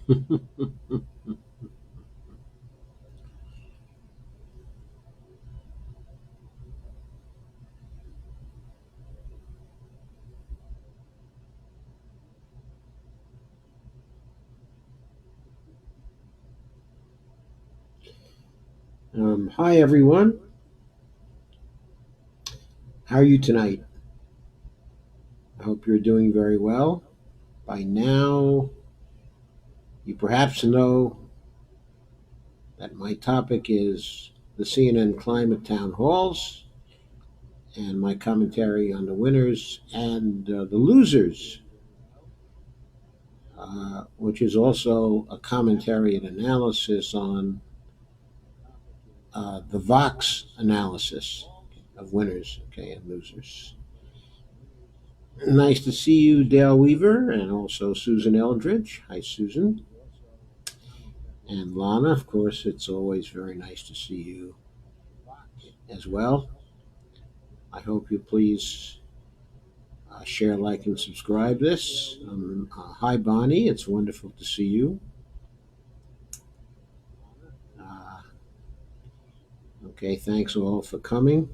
Hi, everyone. How are you tonight? I hope you're doing very well. By now, you perhaps know that my topic is the CNN climate town halls and my commentary on the winners and the losers, which is also a commentary and analysis on the Vox analysis of winners, okay, and losers. Nice to see you, Dale Weaver, and also Susan Eldridge. Hi, Susan. And Lana, of course, it's always very nice to see you as well. I hope you please share, like, and subscribe this. Hi, Bonnie. It's wonderful to see you. Uh, okay, thanks all for coming.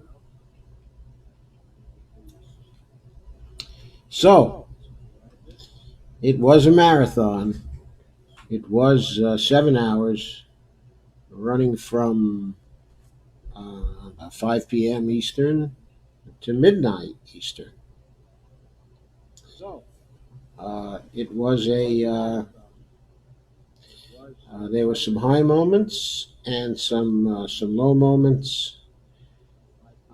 So, it was a marathon. It was 7 hours, running from 5 p.m. Eastern to midnight Eastern. It was there were some high moments and some low moments,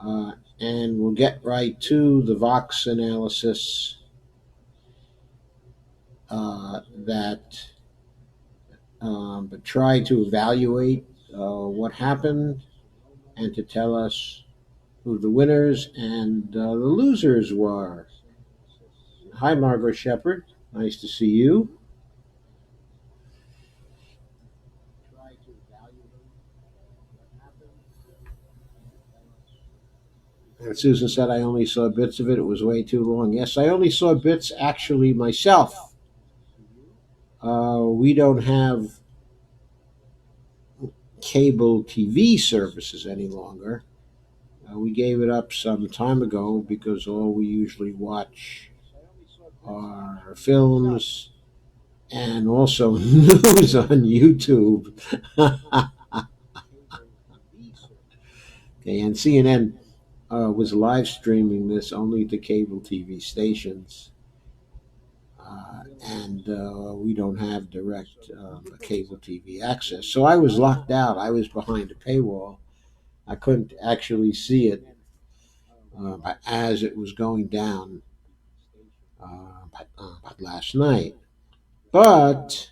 and we'll get right to the Vox analysis that but try to evaluate what happened and to tell us who the winners and the losers were. Hi, Margaret Shepard. Nice to see you. And Susan said, I only saw bits of it. It was way too long. Yes, I only saw bits actually myself. We don't have cable TV services any longer. We gave it up some time ago because all we usually watch are films and also news on YouTube. Okay, and CNN was live streaming this only to cable TV stations. And we don't have direct cable TV access. So I was locked out. I was behind a paywall. I couldn't actually see it as it was going down last night. But,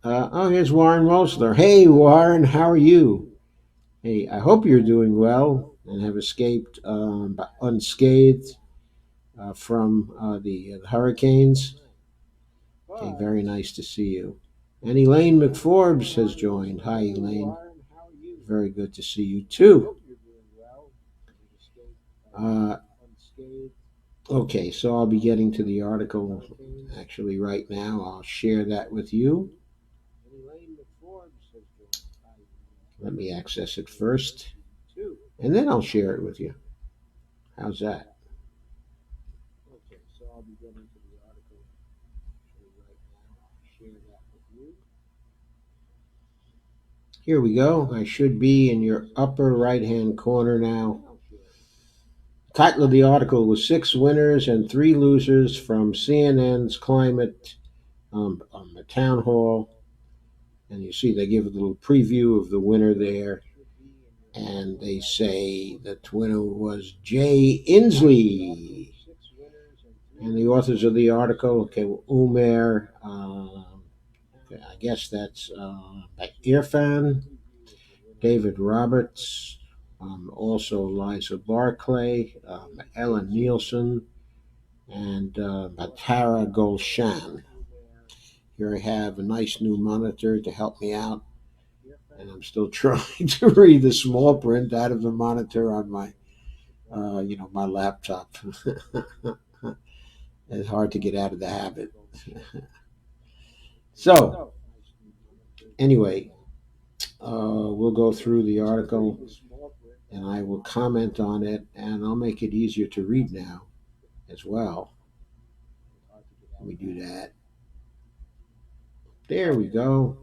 oh, here's Warren Rosler. Hey, Warren, how are you? Hey, I hope you're doing well and have escaped unscathed from the hurricanes. Okay, very nice to see you. And Elaine McForbes has joined. Hi, Elaine. Very good to see you too. Uh, okay, so I'll be getting to the article actually right now. I'll share that with you. Let me access it first, and then I'll share it with you. How's that? Here we go. I should be in your upper right hand corner now. Title of the article was Six Winners and Three Losers from CNN's Climate on the Town Hall. And you see they give a little preview of the winner there. And they say that winner was Jay Inslee. And the authors of the article, okay, Umair, okay, I guess that's Irfan, David Roberts, also Liza Barclay, Ellen Nielsen, and Tara Golshan. Here I have a nice new monitor to help me out, and I'm still trying to read the small print out of the monitor on my, my laptop. It's hard to get out of the habit. So, anyway, we'll go through the article and I will comment on it, and I'll make it easier to read now as well. Let me do that. There we go.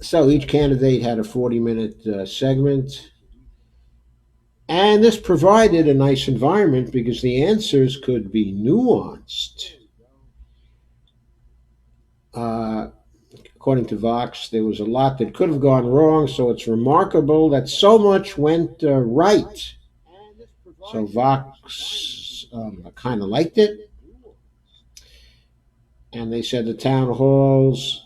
So each candidate had a 40-minute segment, and this provided a nice environment because the answers could be nuanced. Uh, According to Vox, there was a lot that could have gone wrong, so it's remarkable that so much went right. So Vox kind of liked it, and they said the town halls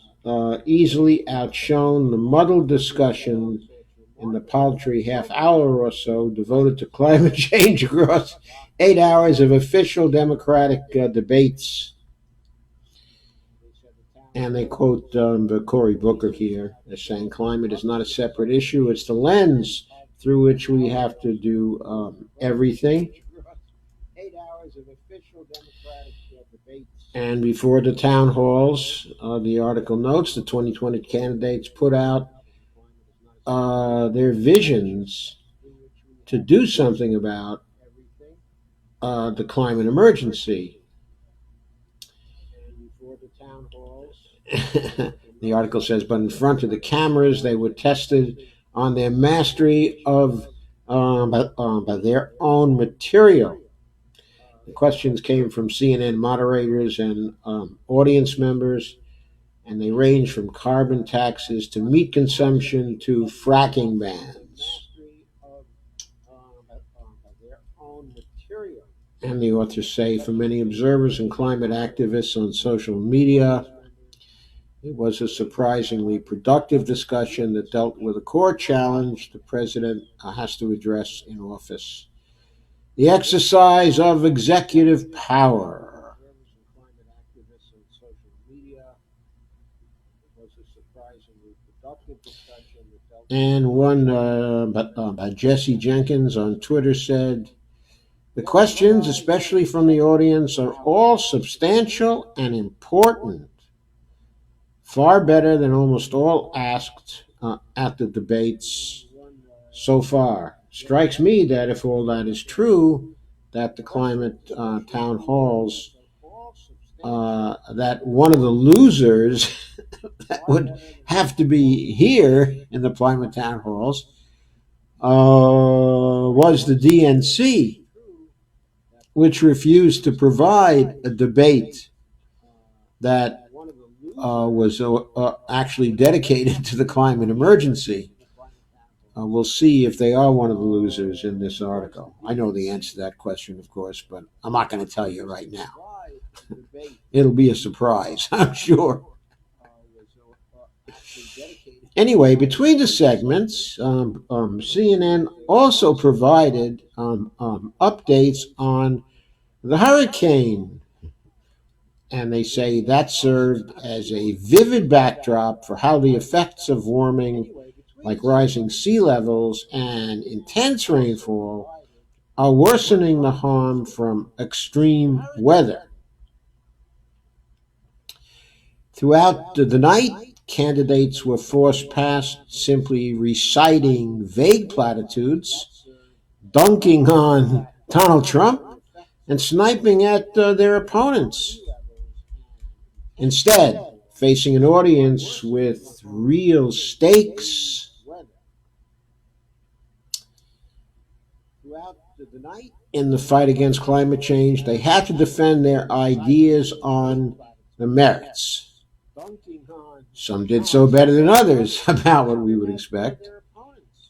easily outshone the muddled discussion in the paltry half hour or so devoted to climate change across 8 hours of official Democratic debates. And they quote Cory Booker here as saying, climate is not a separate issue, it's the lens through which we have to do everything. And before the town halls, the article notes the 2020 candidates put out their visions to do something about the climate emergency. The article says, but in front of the cameras, they were tested on their mastery of by their own material. The questions came from CNN moderators and audience members, and they range from carbon taxes to meat consumption to fracking bans. And the authors say, for many observers and climate activists on social media, it was a surprisingly productive discussion that dealt with a core challenge the president has to address in office: the exercise of executive power. And one by Jesse Jenkins on Twitter said, the questions, especially from the audience, are all substantial and important, far better than almost all asked at the debates so far. Strikes me that if all that is true, that the climate town halls, that one of the losers that would have to be here in the climate town halls was the DNC, which refused to provide a debate that was actually dedicated to the climate emergency. We'll see if they are one of the losers in this article. I know the answer to that question, of course, but I'm not going to tell you right now. It'll be a surprise, I'm sure. Anyway, between the segments, CNN also provided updates on the hurricane, and they say that served as a vivid backdrop for how the effects of warming, like rising sea levels and intense rainfall, are worsening the harm from extreme weather. Throughout the night, candidates were forced past simply reciting vague platitudes, dunking on Donald Trump, and sniping at their opponents. Instead, facing an audience with real stakes, in the fight against climate change, they had to defend their ideas on the merits. Some did so better than others, about what we would expect.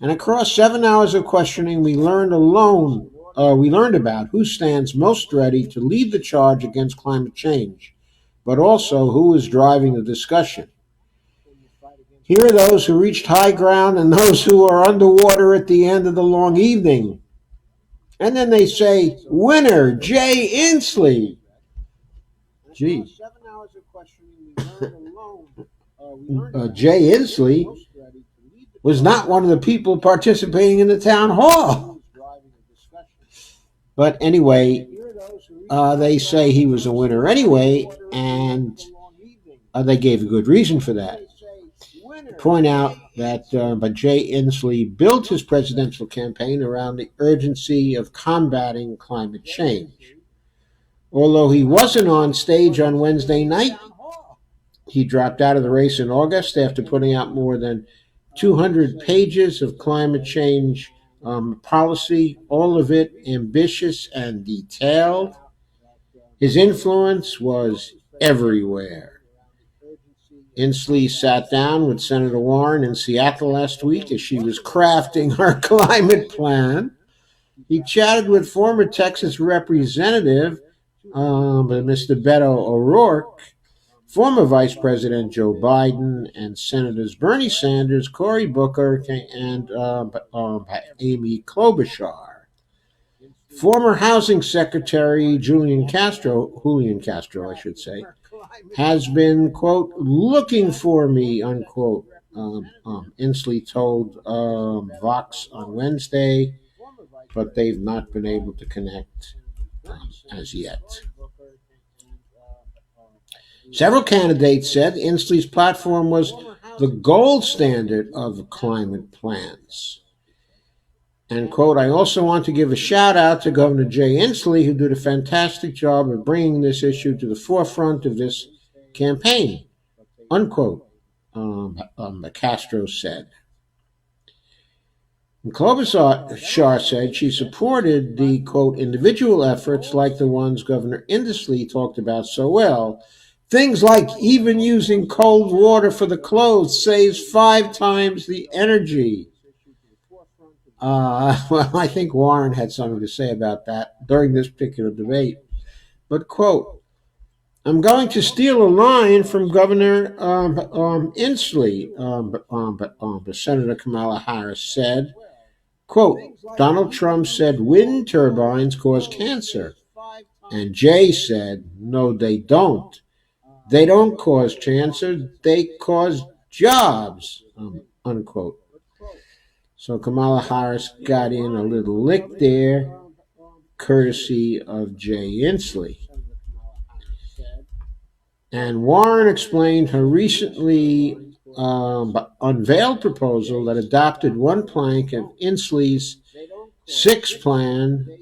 And across 7 hours of questioning, we learned about who stands most ready to lead the charge against climate change, but also who is driving the discussion. Here are those who reached high ground and those who are underwater at the end of the long evening. And then they say, winner, Jay Inslee. Gee. Jay Inslee was not one of the people participating in the town hall. But anyway, they say he was a winner anyway, and they gave a good reason for that. They point out that but Jay Inslee built his presidential campaign around the urgency of combating climate change. Although he wasn't on stage on Wednesday night, he dropped out of the race in August after putting out more than 200 pages of climate change policy, all of it ambitious and detailed. His influence was everywhere. Inslee sat down with Senator Warren in Seattle last week as she was crafting her climate plan. He chatted with former Texas Representative Mr. Beto O'Rourke, former Vice President Joe Biden, and Senators Bernie Sanders, Cory Booker, and Amy Klobuchar. Former Housing Secretary Julian Castro, I should say, has been, quote, looking for me, unquote, Inslee told Vox on Wednesday, but they've not been able to connect as yet. Several candidates said Inslee's platform was the gold standard of climate plans. And, quote, I also want to give a shout out to Governor Jay Inslee, who did a fantastic job of bringing this issue to the forefront of this campaign, unquote, Castro said. And Klobuchar said she supported the, quote, individual efforts like the ones Governor Inslee talked about so well. Things like even using cold water for the clothes saves 5 times the energy. Well, I think Warren had something to say about that during this particular debate. But, quote, I'm going to steal a line from Governor Inslee, Senator Kamala Harris said, quote, Donald Trump said wind turbines cause cancer. And Jay said, no, they don't. They don't cause cancer, they cause jobs, unquote. So Kamala Harris got in a little lick there, courtesy of Jay Inslee. And Warren explained her recently unveiled proposal that adopted one plank of Inslee's 6-plan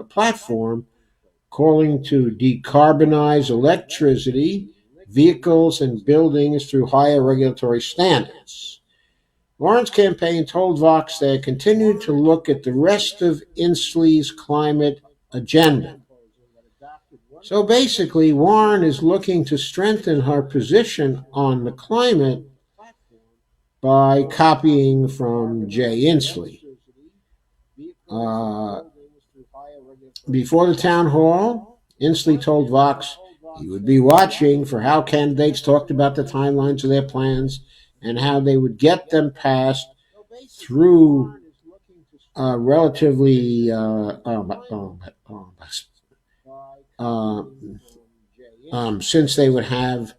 platform, calling to decarbonize electricity, vehicles, and buildings through higher regulatory standards. Warren's campaign told Vox they continued to look at the rest of Inslee's climate agenda. So basically, Warren is looking to strengthen her position on the climate by copying from Jay Inslee. Before the town hall, Inslee told Vox he would be watching for how candidates talked about the timelines of their plans and how they would get them passed through relatively since they would have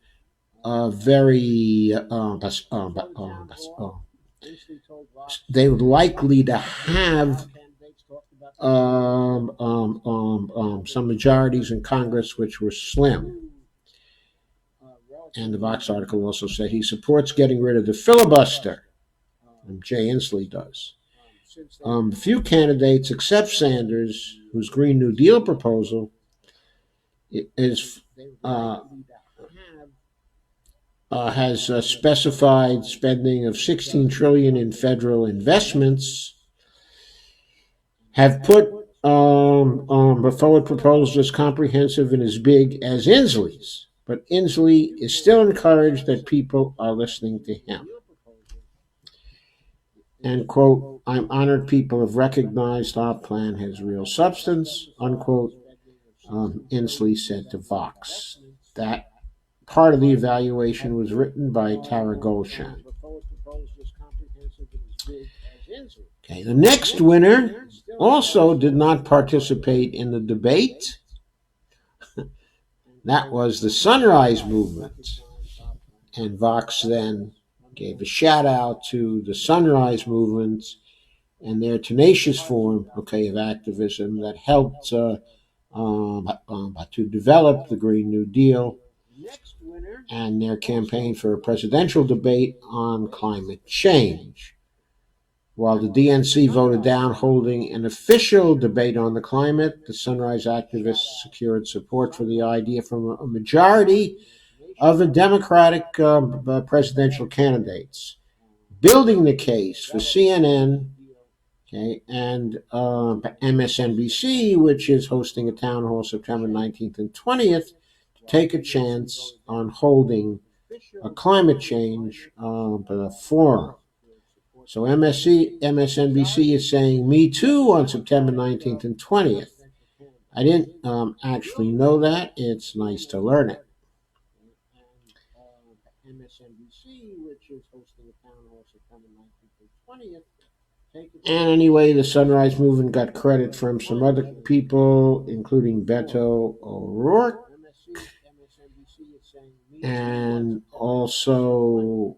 they would likely to have some majorities in Congress which were slim. And the Vox article also said he supports getting rid of the filibuster. Jay Inslee does. Few candidates except Sanders, whose Green New Deal proposal is has specified spending of $16 trillion in federal investments, have put forward proposals as comprehensive and as big as Inslee's. But Inslee is still encouraged that people are listening to him. And, quote, I'm honored people have recognized our plan has real substance, unquote, Inslee said to Vox. That part of the evaluation was written by Tara Golshan. Okay, the next winner also did not participate in the debate. That was the Sunrise Movement. And Vox then gave a shout out to the Sunrise Movement and their tenacious form, of activism that helped to develop the Green New Deal and their campaign for a presidential debate on climate change. While the DNC voted down holding an official debate on the climate, the Sunrise activists secured support for the idea from a majority of the Democratic presidential candidates, building the case for CNN, and MSNBC, which is hosting a town hall September 19th and 20th, to take a chance on holding a climate change forum. So MSNBC is saying "Me Too" on September 19th and 20th. I didn't actually know that. It's nice to learn it. MSNBC, which is hosting a town hall September 19th and 20th. And anyway, the Sunrise Movement got credit from some other people, including Beto O'Rourke, and also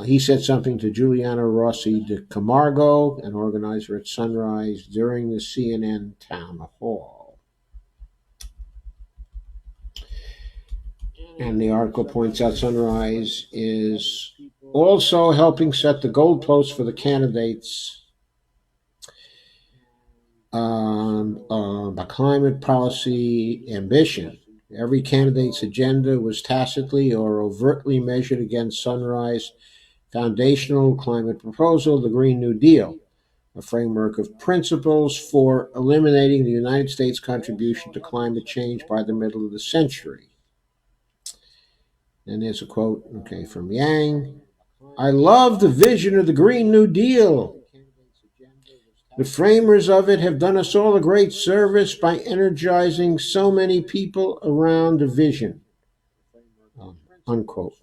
he said something to Juliana Rossi de Camargo, an organizer at Sunrise, during the CNN town hall. And the article points out Sunrise is also helping set the goalposts for the candidates on climate policy ambition. Every candidate's agenda was tacitly or overtly measured against Sunrise foundational climate proposal, the Green New Deal, a framework of principles for eliminating the United States' contribution to climate change by the middle of the century. And there's a quote, from Yang. "I love the vision of the Green New Deal. The framers of it have done us all a great service by energizing so many people around the vision." Unquote.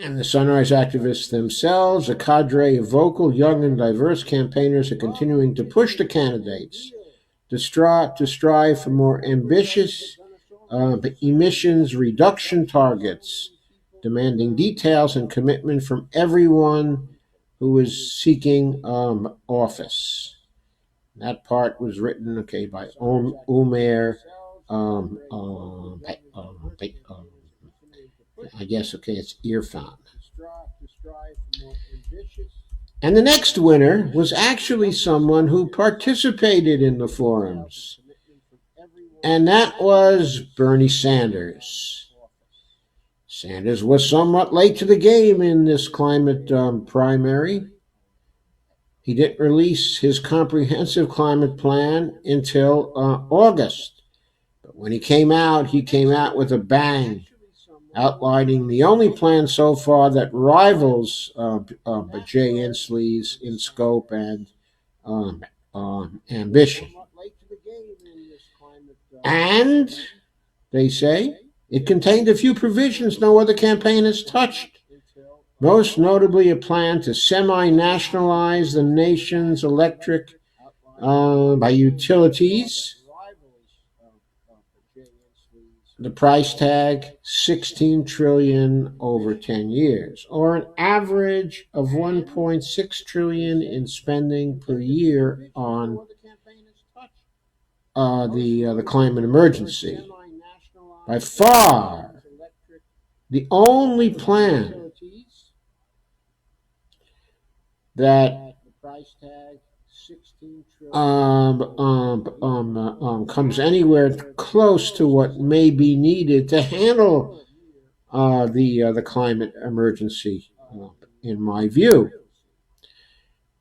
And the Sunrise activists themselves, a cadre of vocal, young, and diverse campaigners, are continuing to push the candidates to strive for more ambitious emissions reduction targets, demanding details and commitment from everyone who is seeking office. That part was written, by Umair. I guess, it's Irfan. And the next winner was actually someone who participated in the forums, and that was Bernie Sanders. Sanders was somewhat late to the game in this climate primary. He didn't release his comprehensive climate plan until August. But when he came out with a bang, outlining the only plan so far that rivals Jay Inslee's in scope and ambition. And, they say, it contained a few provisions no other campaign has touched, most notably a plan to semi-nationalize the nation's electric by utilities. The price tag, $16 trillion over 10 years, or an average of $1.6 trillion in spending per year on the climate emergency. By far, the only plan that comes anywhere close to what may be needed to handle the climate emergency, in my view.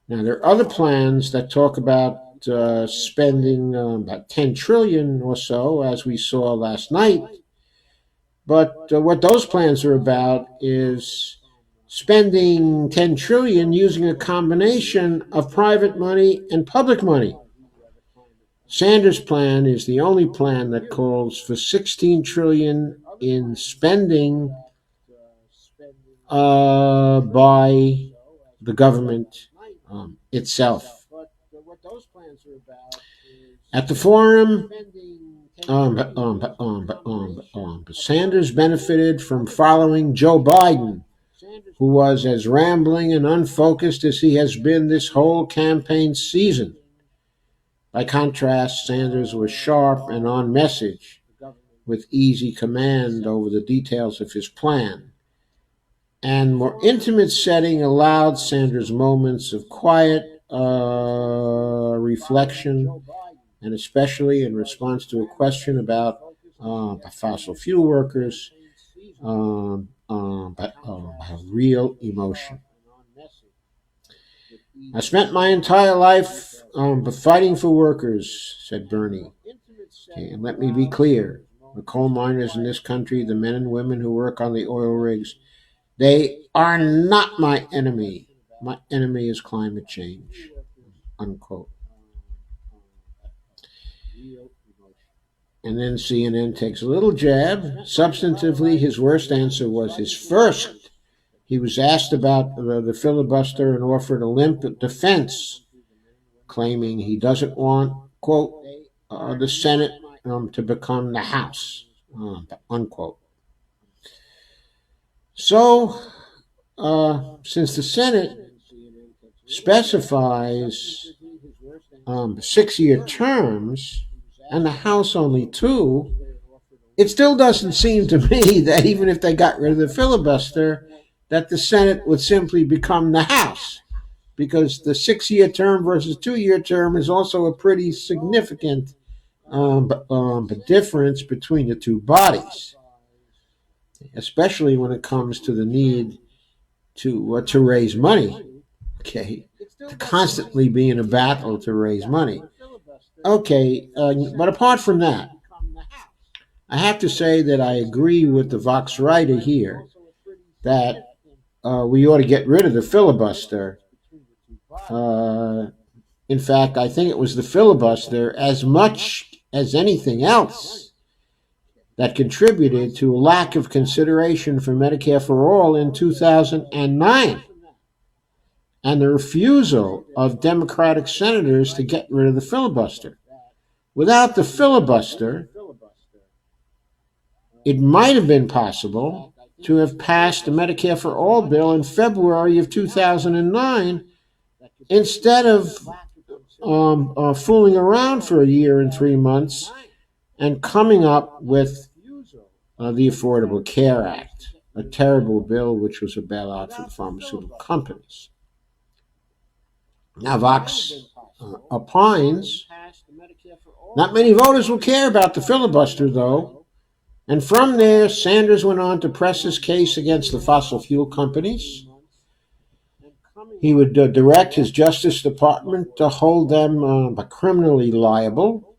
Now, there are other plans that talk about spending about $10 trillion or so, as we saw last night. But what those plans are about is spending $10 trillion using a combination of private money and public money. Sanders' plan is the only plan that calls for $16 trillion in spending by the government itself. At the forum, Sanders benefited from following Joe Biden who was as rambling and unfocused as he has been this whole campaign season. By contrast, Sanders was sharp and on message, with easy command over the details of his plan. And more intimate setting allowed Sanders moments of quiet reflection, and especially in response to a question about fossil fuel workers, but real emotion. I spent my entire life fighting for workers, said Bernie. Okay, and let me be clear, the coal miners in this country, the men and women who work on the oil rigs, they are not my enemy. My enemy is climate change. Unquote. And then CNN takes a little jab. Substantively, his worst answer was his first. He was asked about the filibuster and offered a limp defense, claiming he doesn't want, quote, the Senate to become the House, unquote. So, since the Senate specifies 6-year terms and the House only 2, it still doesn't seem to me that even if they got rid of the filibuster, that the Senate would simply become the House, because the 6-year term versus 2-year term is also a pretty significant difference between the two bodies, especially when it comes to the need to raise money. Okay, to constantly be in a battle to raise money. Okay, but apart from that, I have to say that I agree with the Vox writer here that we ought to get rid of the filibuster. In fact, I think it was the filibuster as much as anything else that contributed to a lack of consideration for Medicare for All in 2009 and the refusal of Democratic senators to get rid of the filibuster. Without the filibuster, it might have been possible to have passed the Medicare for All bill in February of 2009 instead of fooling around for a year and 3 months and coming up with the Affordable Care Act, a terrible bill which was a bailout for the pharmaceutical companies. Now, Vox opines not many voters will care about the filibuster, though. And from there, Sanders went on to press his case against the fossil fuel companies. He would direct his Justice Department to hold them criminally liable.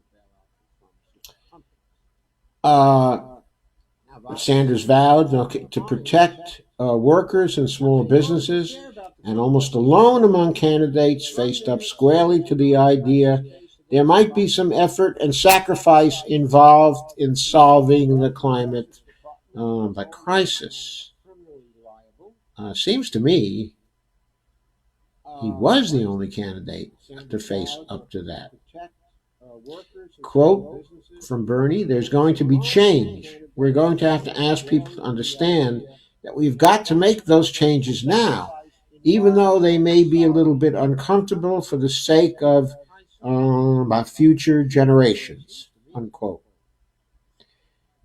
Sanders vowed to protect workers and small businesses, and almost alone among candidates faced up squarely to the idea there might be some effort and sacrifice involved in solving the climate crisis. Seems to me he was the only candidate to face up to that. Quote from Bernie, there's going to be change. We're going to have to ask people to understand that we've got to make those changes now, even though they may be a little bit uncomfortable for the sake of future generations, unquote.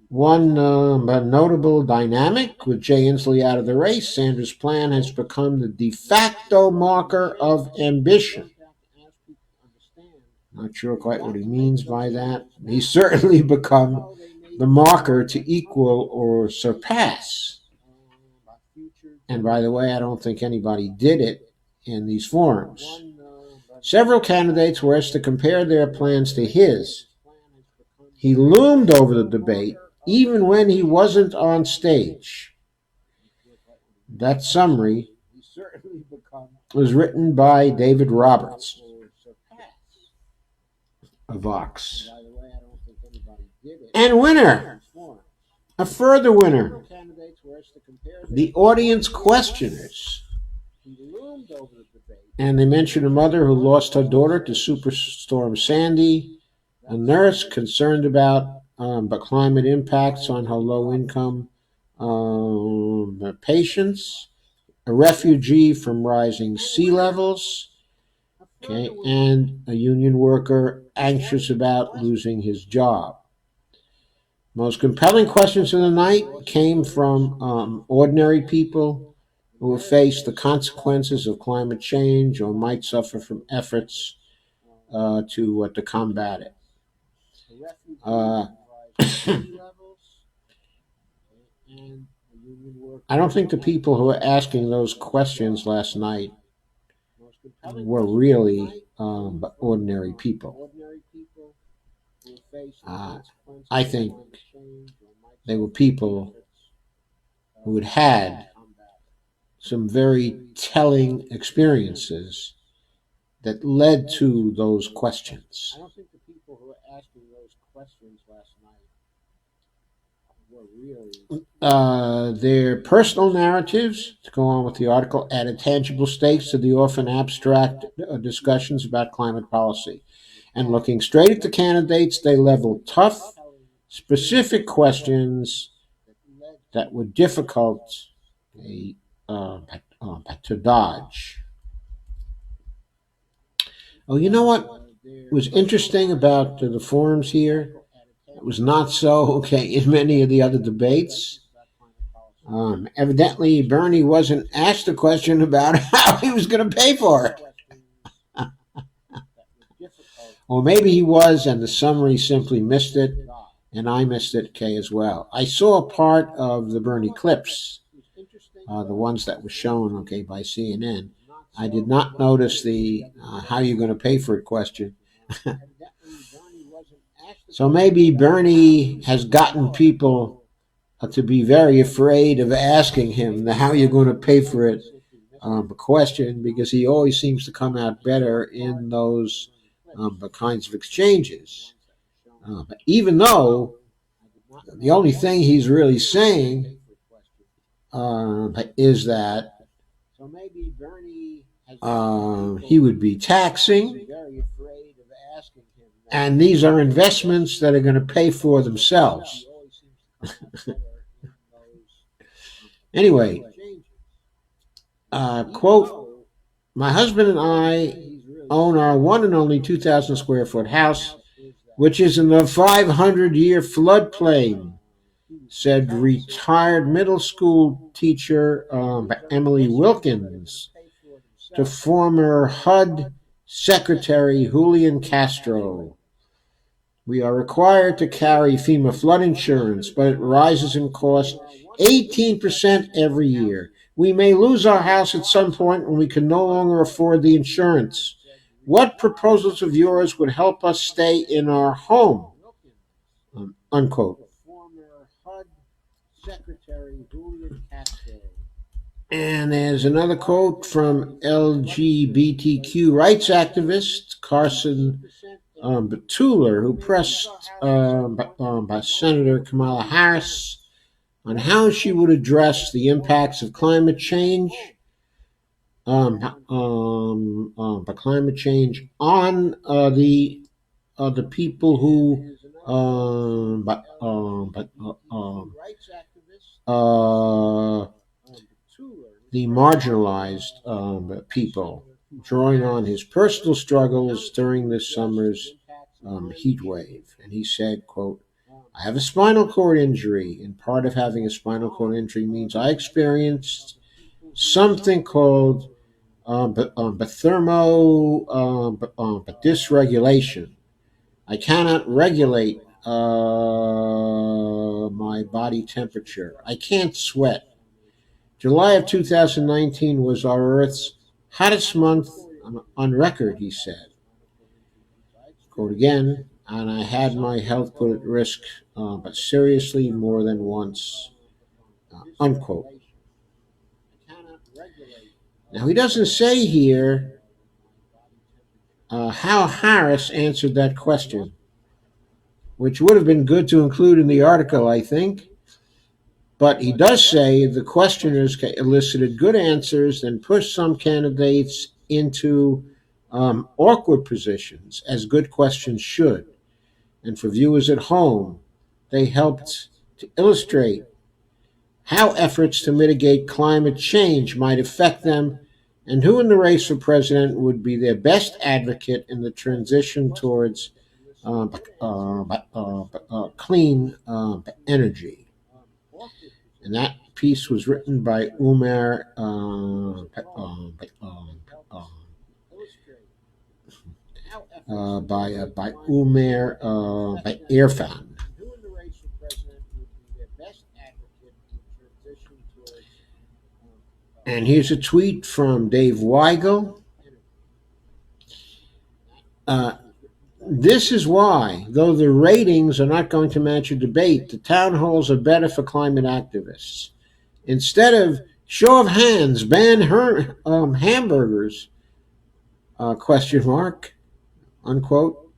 One notable dynamic with Jay Inslee out of the race, Sanders' plan has become the de facto marker of ambition. Not sure quite what he means by that. He's certainly become the marker to equal or surpass. And by the way, I don't think anybody did it in these forums. Several candidates were asked to compare their plans to his. He loomed over the debate even when he wasn't on stage. That summary was written by David Roberts of Vox. And winner, a further winner, the audience questioners. And they mentioned a mother who lost her daughter to Superstorm Sandy, a nurse concerned about climate impacts on her low-income patients, a refugee from rising sea levels, okay, and a union worker anxious about losing his job. Most compelling questions of the night came from ordinary people who have faced the consequences of climate change or might suffer from efforts to combat it. Uh, I don't think the people who were asking those questions last night were really ordinary people. Uh, I think they were people who had had some very telling experiences that led to those questions. Their personal narratives, to go on with the article, added tangible stakes to the often abstract discussions about climate policy. And looking straight at the candidates, they leveled tough, specific questions that were difficult uh, to dodge. Oh, you know what was interesting about the forums here? It was not so okay in many of the other debates. Evidently, Bernie wasn't asked a question about how he was going to pay for it. Or maybe he was, and the summary simply missed it, and I missed it, Kay, as well. I saw part of the Bernie clips, the ones that were shown, okay, by CNN. I did not notice the how you going to pay for it question. So maybe Bernie has gotten people to be very afraid of asking him the how you're going to pay for it question, because he always seems to come out better in those kinds of exchanges. Even though the only thing he's really saying is that he would be taxing, and these are investments that are going to pay for themselves. Anyway, quote, my husband and I own our one and only 2,000 square foot house, which is in the 500-year floodplain, said retired middle school teacher Emily Wilkins to former HUD Secretary Julian Castro. We are required to carry FEMA flood insurance, but it rises in cost 18% every year. We may lose our house at some point when we can no longer afford the insurance. What proposals of yours would help us stay in our home? Unquote. And there's another quote from LGBTQ rights activist Carson Batuller, who pressed by Senator Kamala Harris on how she would address the impacts of climate change, by climate change on the people who the marginalized people, drawing on his personal struggles during this summer's heat wave. And he said, quote, I have a spinal cord injury, and part of having a spinal cord injury means I experienced something called dysregulation. I cannot regulate my body temperature. I can't sweat. July of 2019 was our Earth's hottest month on record, he said. Quote again, and I had my health put at risk, but seriously more than once, unquote. Now, he doesn't say here how Harris answered that question, which would have been good to include in the article, I think. But he does say the questioners elicited good answers and pushed some candidates into awkward positions, as good questions should. And for viewers at home, they helped to illustrate how efforts to mitigate climate change might affect them, and who in the race for president would be their best advocate in the transition towards clean energy. And that piece was written by Umar by Umar by Irfan. And here's a tweet from Dave Weigel. This is why, though the ratings are not going to match a debate, the town halls are better for climate activists. Instead of show of hands, ban hamburgers, question mark, unquote,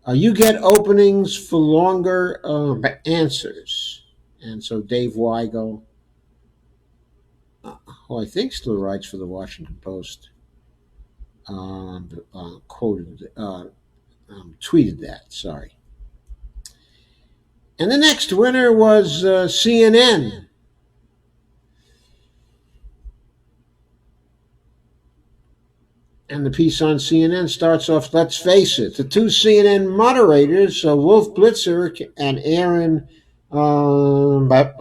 you get openings for longer answers. And so Dave Weigel, who I think still writes for the Washington Post, tweeted that. Sorry. And the next winner was CNN. And the piece on CNN starts off, let's face it, the two CNN moderators, Wolf Blitzer and Aaron by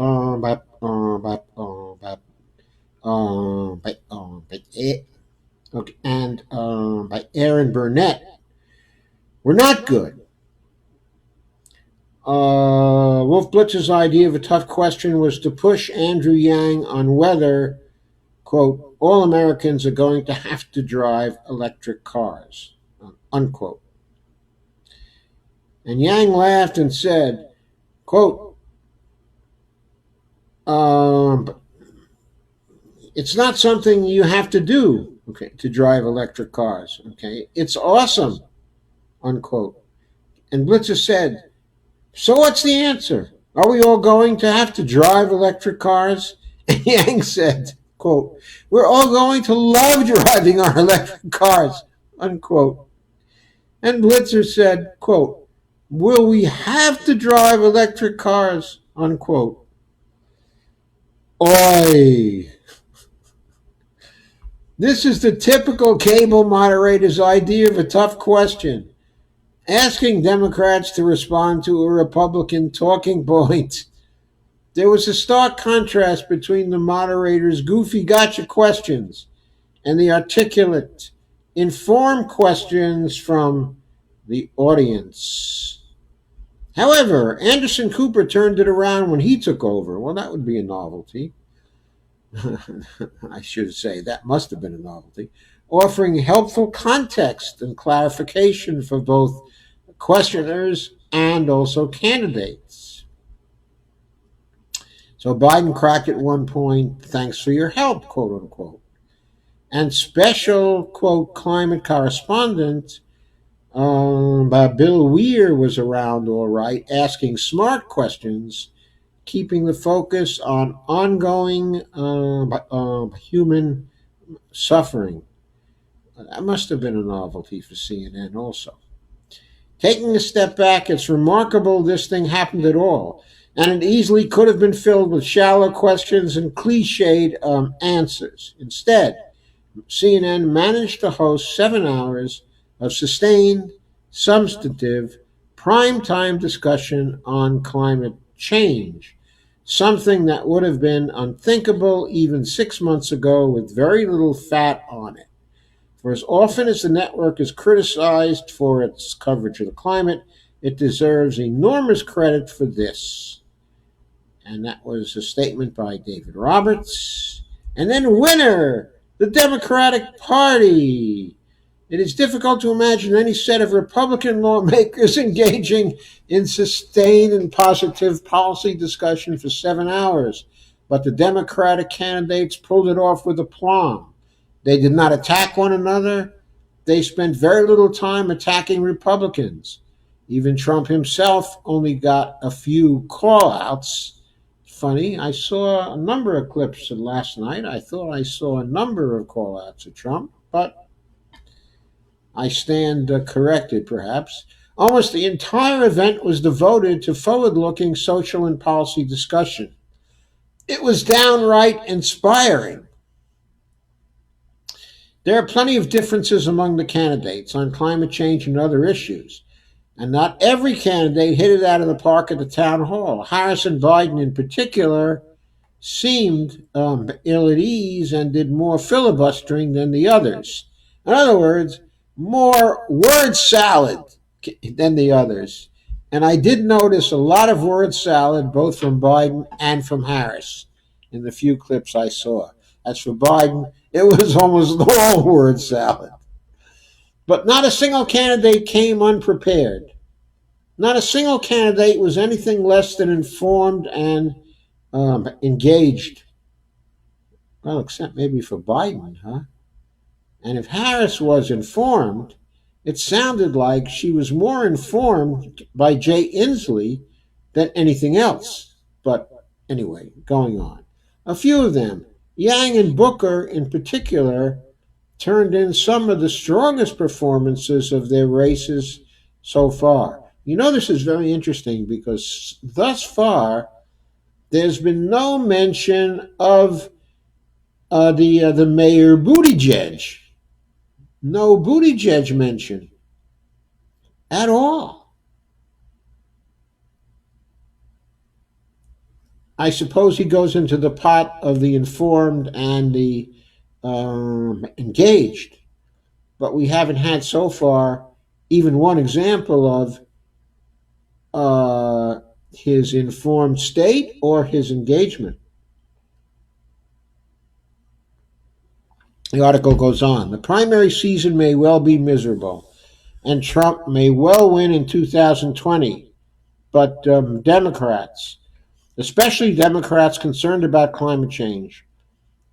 Aaron Burnett, were not good. Wolf Blitzer's idea of a tough question was to push Andrew Yang on whether, quote, all Americans are going to have to drive electric cars, unquote. And Yang laughed and said, quote, it's not something you have to do, okay, to drive electric cars, okay? It's awesome, unquote. And Blitzer said, so what's the answer? Are we all going to have to drive electric cars? And Yang said, quote, we're all going to love driving our electric cars, unquote. And Blitzer said, quote, will we have to drive electric cars, unquote. Oi! This is the typical cable moderator's idea of a tough question, asking Democrats to respond to a Republican talking point. There was a stark contrast between the moderator's goofy gotcha questions and the articulate, informed questions from the audience. However, Anderson Cooper turned it around when he took over. Well, that would be a novelty. I should say that must have been a novelty, offering helpful context and clarification for both questioners and also candidates. So Biden cracked at one point, thanks for your help, quote unquote. And special, quote, climate correspondent Bill Weir was around all right, asking smart questions, keeping the focus on ongoing human suffering. That must have been a novelty for CNN also. Taking a step back, it's remarkable this thing happened at all, and it easily could have been filled with shallow questions and cliched answers. Instead, CNN managed to host 7 hours of sustained, substantive, prime-time discussion on climate change, something that would have been unthinkable even 6 months ago with very little fat on it. For as often as the network is criticized for its coverage of the climate, it deserves enormous credit for this. And that was a statement by David Roberts. And then winner, the Democratic Party. It is difficult to imagine any set of Republican lawmakers engaging in sustained and positive policy discussion for 7 hours, but the Democratic candidates pulled it off with aplomb. They did not attack one another. They spent very little time attacking Republicans. Even Trump himself only got a few call-outs. Funny, I saw a number of clips last night. I thought I saw a number of call-outs of Trump, but I stand corrected, perhaps. Almost the entire event was devoted to forward-looking social and policy discussion. It was downright inspiring. There are plenty of differences among the candidates on climate change and other issues, and not every candidate hit it out of the park at the town hall. Harris and Biden, in particular, seemed ill at ease and did more filibustering than the others. In other words, more word salad than the others. And I did notice a lot of word salad both from Biden and from Harris in the few clips I saw. As for Biden, it was almost all word salad. But not a single candidate came unprepared. Not a single candidate was anything less than informed and engaged. Well, except maybe for Biden, huh? And if Harris was informed, it sounded like she was more informed by Jay Inslee than anything else. But anyway, going on. A few of them, Yang and Booker in particular, turned in some of the strongest performances of their races so far. You know, this is very interesting because thus far, there's been no mention of the mayor Buttigieg. No Buttigieg mention at all. I suppose he goes into the pot of the informed and the engaged, but we haven't had so far even one example of uh, his informed state or his engagement. The article goes on. The primary season may well be miserable, and Trump may well win in 2020, but Democrats, especially Democrats concerned about climate change,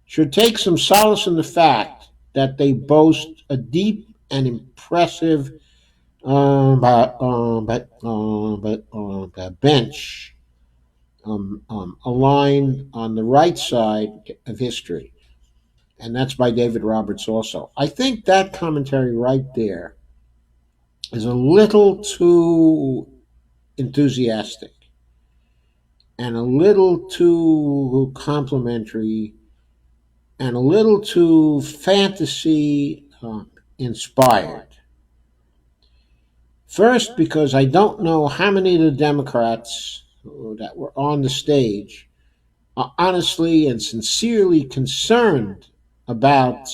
should take some solace in the fact that they boast a deep and impressive bench aligned on the right side of history. And that's by David Roberts also. I think that commentary right there is a little too enthusiastic and a little too complimentary and a little too fantasy inspired. First, because I don't know how many of the Democrats that were on the stage are honestly and sincerely concerned about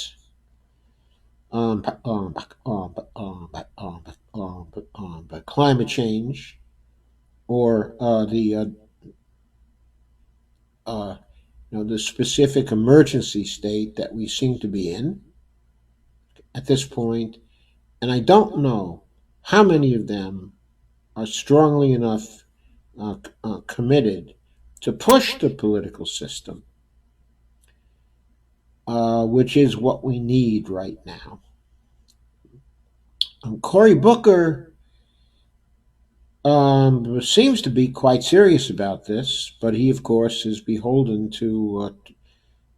climate change or uh, the specific emergency state that we seem to be in at this point, and I don't know how many of them are strongly enough committed to push the political system, which is what we need right now. Cory Booker seems to be quite serious about this, but he, of course, is beholden to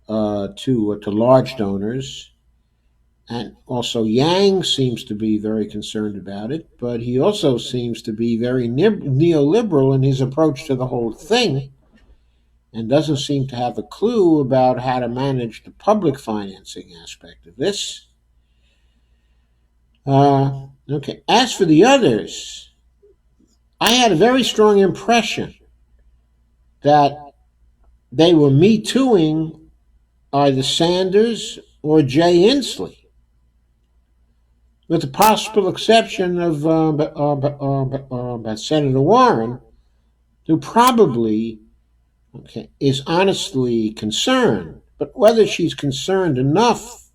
large donors. And also, Yang seems to be very concerned about it, but he also seems to be very neoliberal in his approach to the whole thing and doesn't seem to have a clue about how to manage the public financing aspect of this. Okay, as for the others, I had a very strong impression that they were Me Tooing either Sanders or Jay Inslee, with the possible exception of Senator Warren, who probably is honestly concerned. But whether she's concerned enough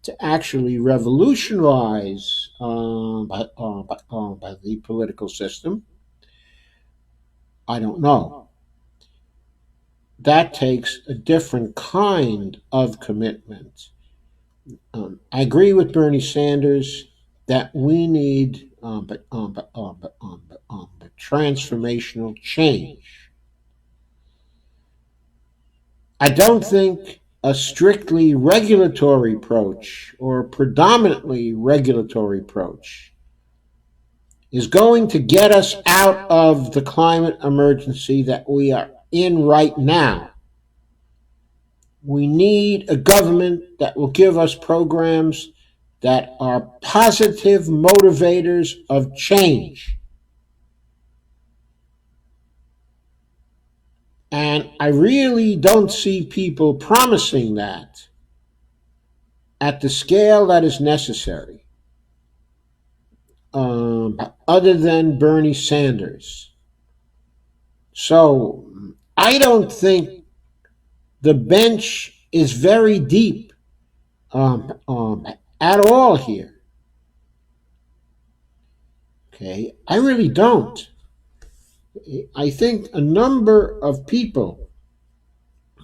to actually revolutionize the political system, I don't know. That takes a different kind of commitment. I agree with Bernie Sanders that we need transformational change. I don't think a strictly regulatory approach or a predominantly regulatory approach is going to get us out of the climate emergency that we are in right now. We need a government that will give us programs that are positive motivators of change. And I really don't see people promising that at the scale that is necessary, other than Bernie Sanders. So I don't think the bench is very deep at all here. Okay, I really don't. I think a number of people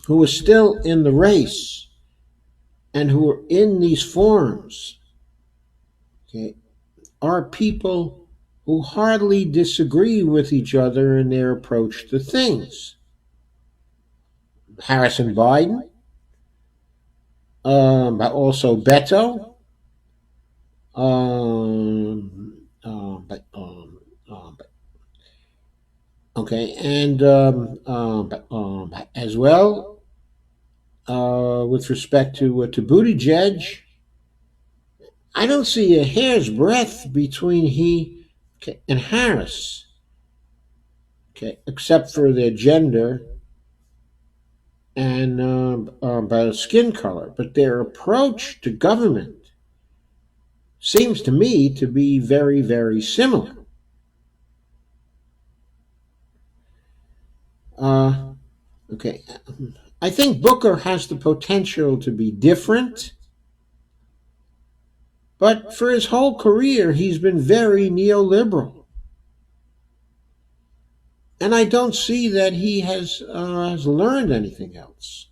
who are still in the race and who are in these forums, okay, are people who hardly disagree with each other in their approach to things. Harris and Biden, but also Beto, but okay, and as well with respect to Buttigieg, I don't see a hair's breadth between he and Harris, okay, except for their gender and skin color. But their approach to government seems to me to be very, very similar. Okay, I think Booker has the potential to be different, but for his whole career, he's been very neoliberal. And I don't see that he has learned anything else.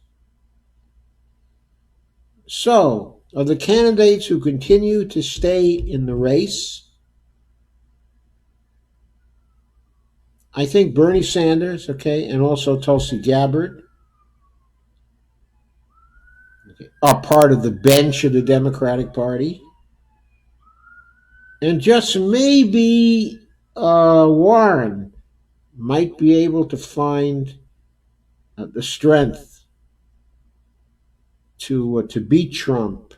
So, of the candidates who continue to stay in the race, I think Bernie Sanders, okay, and also Tulsi Gabbard, okay, are part of the bench of the Democratic Party. And just maybe Warren might be able to find the strength to beat Trump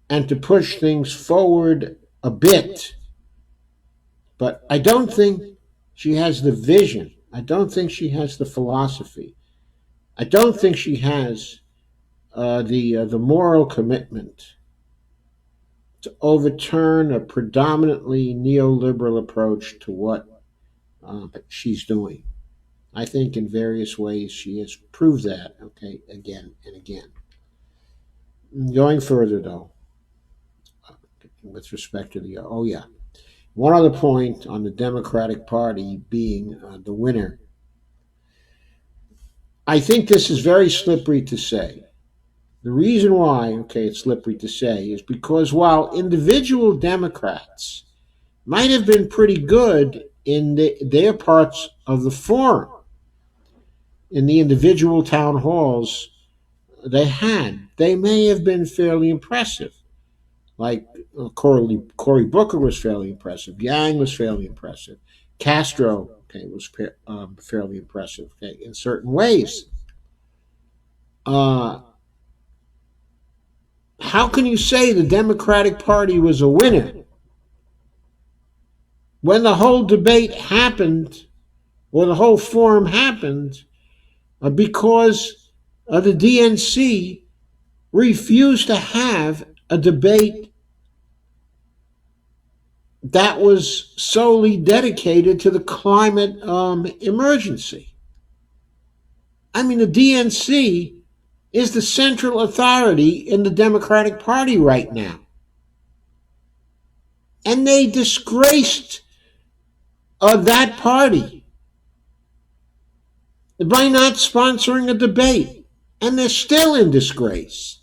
and to push things forward a bit. But I don't think she has the vision. I don't think she has the philosophy. I don't think she has the moral commitment to overturn a predominantly neoliberal approach to what she's doing. I think in various ways she has proved that, okay, again and again. Going further, though, with respect to one other point on the Democratic Party being the winner. I think this is very slippery to say. The reason why, okay, it's slippery to say is because while individual Democrats might have been pretty good in their parts of the forum, in the individual town halls they may have been fairly impressive. Like Cory Booker was fairly impressive. Yang was fairly impressive. Castro, okay, was fairly impressive, okay, in certain ways. How can you say the Democratic Party was a winner when the whole debate happened, or the whole forum happened, because the DNC refused to have a debate that was solely dedicated to the climate emergency? I mean, the DNC is the central authority in the Democratic Party right now. And they disgraced that party by not sponsoring a debate. And they're still in disgrace.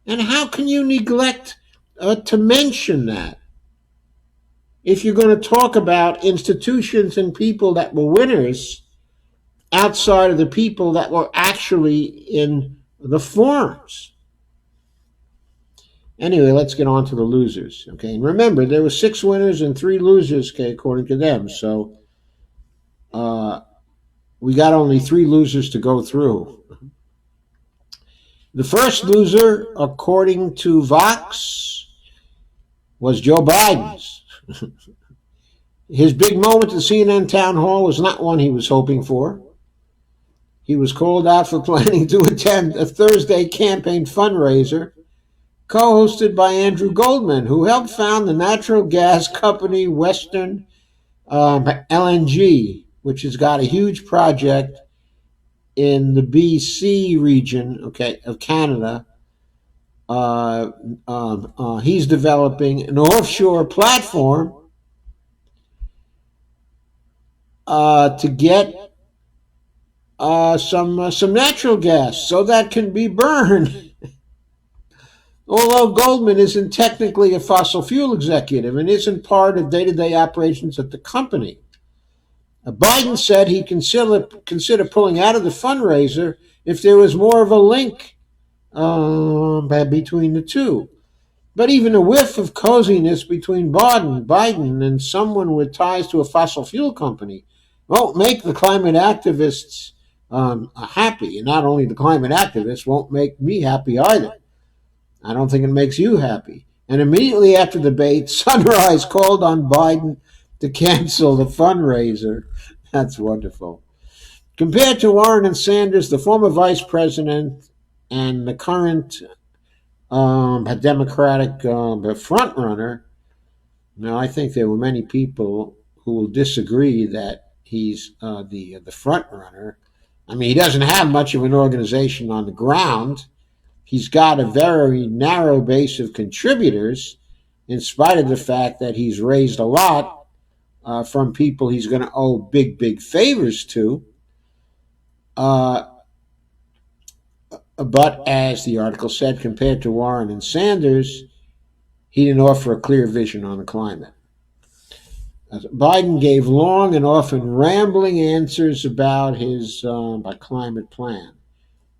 And how can you neglect to mention that if you're going to talk about institutions and people that were winners outside of the people that were actually in the forums? Anyway, let's get on to the losers. Okay, and remember, there were 6 winners and 3 losers, okay, according to them. So we got only three losers to go through. The first loser, according to Vox, was Joe Biden's. His big moment at the CNN town hall was not one he was hoping for. He was called out for planning to attend a Thursday campaign fundraiser co-hosted by Andrew Goldman, who helped found the natural gas company Western LNG, which has got a huge project in the BC region, okay, of Canada. He's developing an offshore platform to get some natural gas so that can be burned. Although Goldman isn't technically a fossil fuel executive and isn't part of day-to-day operations at the company, Biden said he'd consider pulling out of the fundraiser if there was more of a link between the two. But even a whiff of coziness between Biden and someone with ties to a fossil fuel company won't make the climate activists happy. And not only the climate activists won't make me happy either. I don't think it makes you happy. And immediately after the debate, Sunrise called on Biden to cancel the fundraiser. That's wonderful. Compared to Warren and Sanders, the former vice president and the current Democratic frontrunner, now I think there were many people who will disagree that he's the frontrunner. I mean, he doesn't have much of an organization on the ground. He's got a very narrow base of contributors, in spite of the fact that he's raised a lot from people he's going to owe big favors to. But as the article said, compared to Warren and Sanders, he didn't offer a clear vision on the climate. Biden gave long and often rambling answers about his climate plan,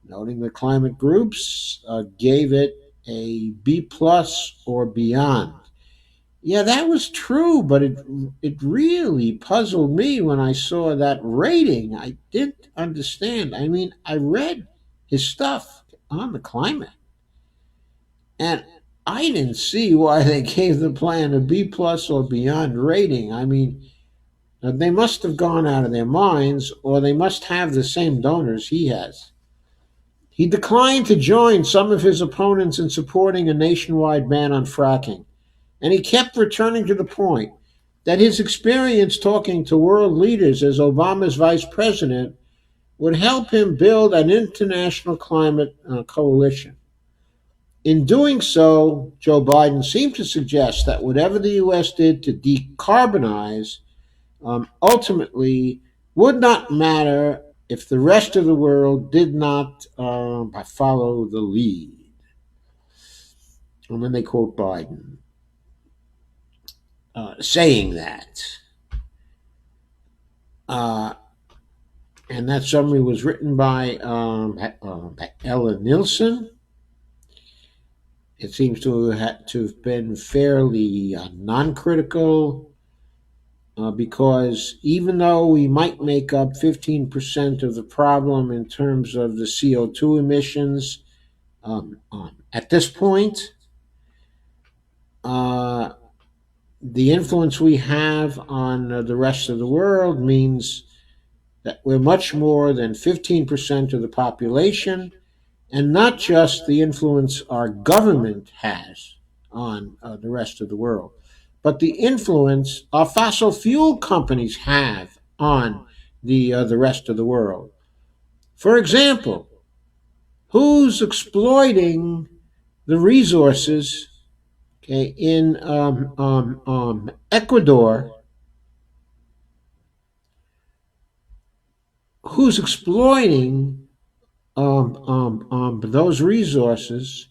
noting the climate groups gave it a B plus or beyond. Yeah, that was true, but it really puzzled me when I saw that rating. I didn't understand. I mean, I read his stuff on the climate, and I didn't see why they gave the plan a B plus or beyond rating. I mean, they must have gone out of their minds, or they must have the same donors he has. He declined to join some of his opponents in supporting a nationwide ban on fracking, and he kept returning to the point that his experience talking to world leaders as Obama's vice president would help him build an international climate coalition. In doing so, Joe Biden seemed to suggest that whatever the U.S. did to decarbonize ultimately would not matter if the rest of the world did not follow the lead. And then they quote Biden saying that. And that summary was written by Ella Nielsen. It seems to have been fairly non-critical because even though we might make up 15% of the problem in terms of the CO2 emissions at this point, the influence we have on the rest of the world means that we're much more than 15% of the population, and not just the influence our government has on the rest of the world, but the influence our fossil fuel companies have on the rest of the world. For example, who's exploiting the resources in Ecuador? Who's exploiting those resources,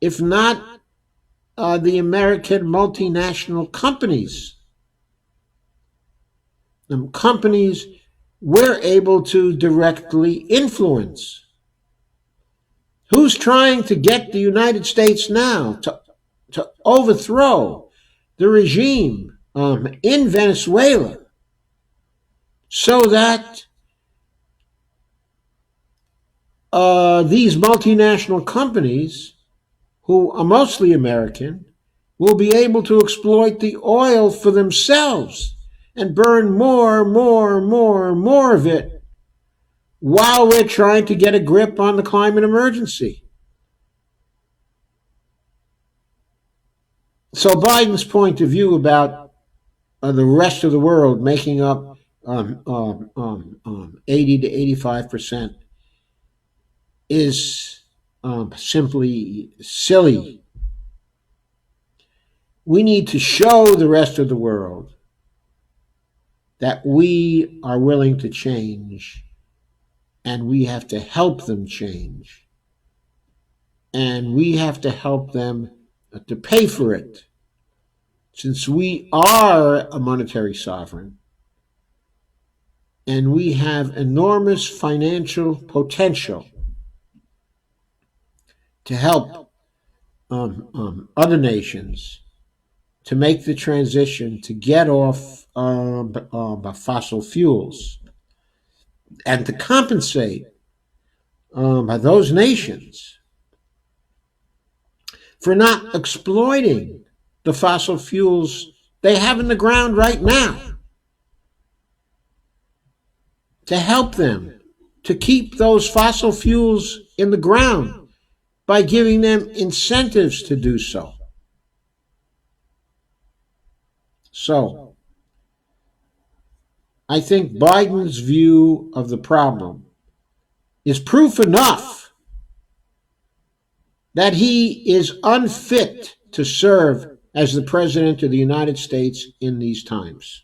if not the American multinational companies? Companies we're able to directly influence. Who's trying to get the United States now to overthrow the regime in Venezuela so that these multinational companies, who are mostly American, will be able to exploit the oil for themselves and burn more of it while we're trying to get a grip on the climate emergency. So Biden's point of view about the rest of the world making up 80 to 85% is simply silly. We need to show the rest of the world that we are willing to change, and we have to help them change, and we have to help them to pay for it. Since we are a monetary sovereign and we have enormous financial potential to help other nations to make the transition to get off fossil fuels and to compensate those nations for not exploiting the fossil fuels they have in the ground right now, to help them to keep those fossil fuels in the ground by giving them incentives to do so. So, I think Biden's view of the problem is proof enough that he is unfit to serve as the President of the United States in these times.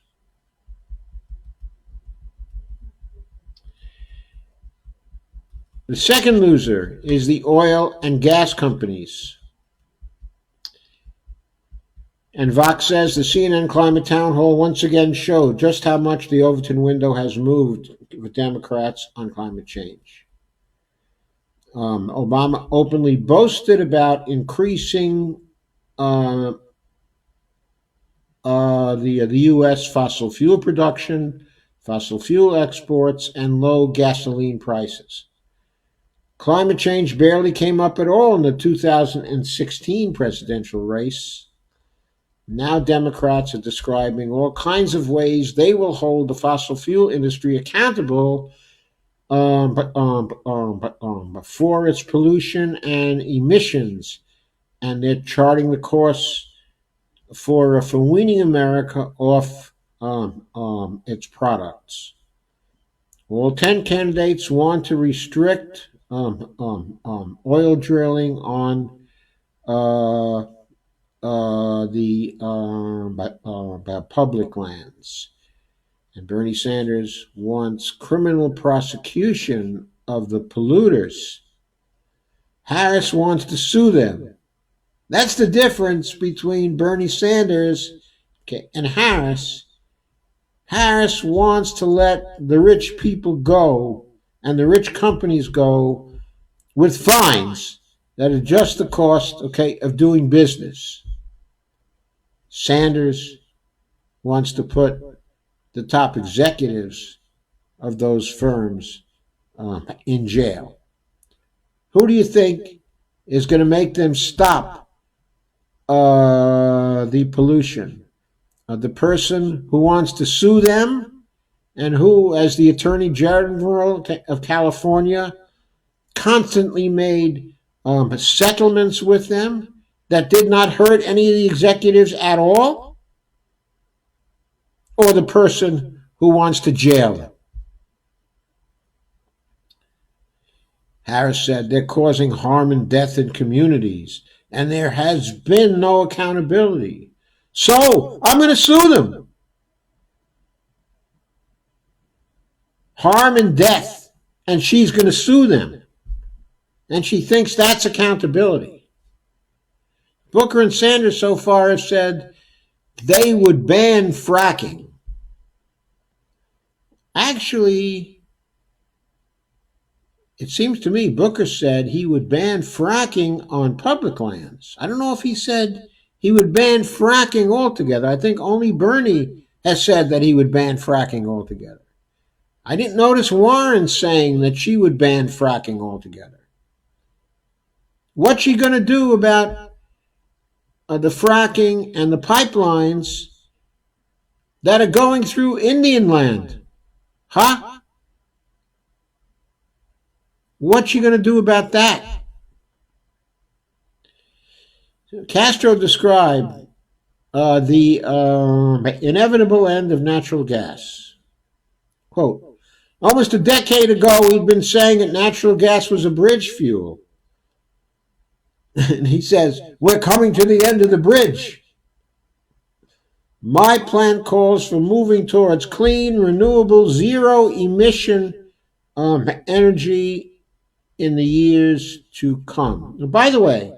The second loser is the oil and gas companies. And Vox says the CNN climate town hall once again showed just how much the Overton window has moved with Democrats on climate change. Obama openly boasted about increasing the U.S. fossil fuel production, fossil fuel exports, and low gasoline prices. Climate change barely came up at all in the 2016 presidential race. Now Democrats are describing all kinds of ways they will hold the fossil fuel industry accountable for its pollution and emissions, and they're charting the course for weaning America off its products. All 10 candidates want to restrict oil drilling on the public lands. And Bernie Sanders wants criminal prosecution of the polluters. Harris wants to sue them. That's the difference between Bernie Sanders and Harris. Harris wants to let the rich people go and the rich companies go with fines that are just the cost, of doing business. Sanders wants to put the top executives of those firms in jail. Who do you think is going to make them stop the pollution? The person who wants to sue them and who, as the Attorney General of California, constantly made settlements with them that did not hurt any of the executives at all? Or the person who wants to jail them? Harris said they're causing harm and death in communities, and there has been no accountability. So I'm going to sue them. Harm and death, and she's going to sue them. And she thinks that's accountability. Booker and Sanders so far have said they would ban fracking. Actually, it seems to me Booker said he would ban fracking on public lands. I don't know if he said he would ban fracking altogether. I think only Bernie has said that he would ban fracking altogether. I didn't notice Warren saying that she would ban fracking altogether. What's she going to do about the fracking and the pipelines that are going through Indian land? Huh? What's she going to do about that? Castro described the inevitable end of natural gas. Quote, almost a decade ago, we'd been saying that natural gas was a bridge fuel. And he says, we're coming to the end of the bridge. My plan calls for moving towards clean, renewable, zero emission energy in the years to come. And by the way,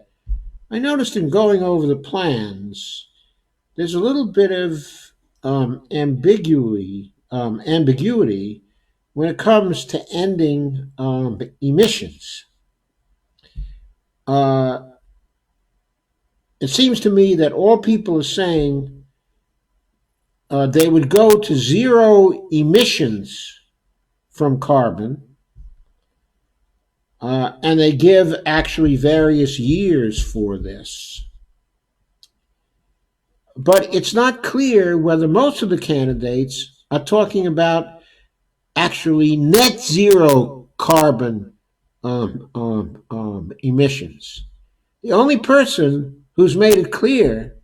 I noticed in going over the plans, there's a little bit of ambiguity when it comes to ending emissions. It seems to me that all people are saying they would go to zero emissions from carbon, and they give actually various years for this. But it's not clear whether most of the candidates are talking about actually net zero carbon emissions. The only person who's made it clear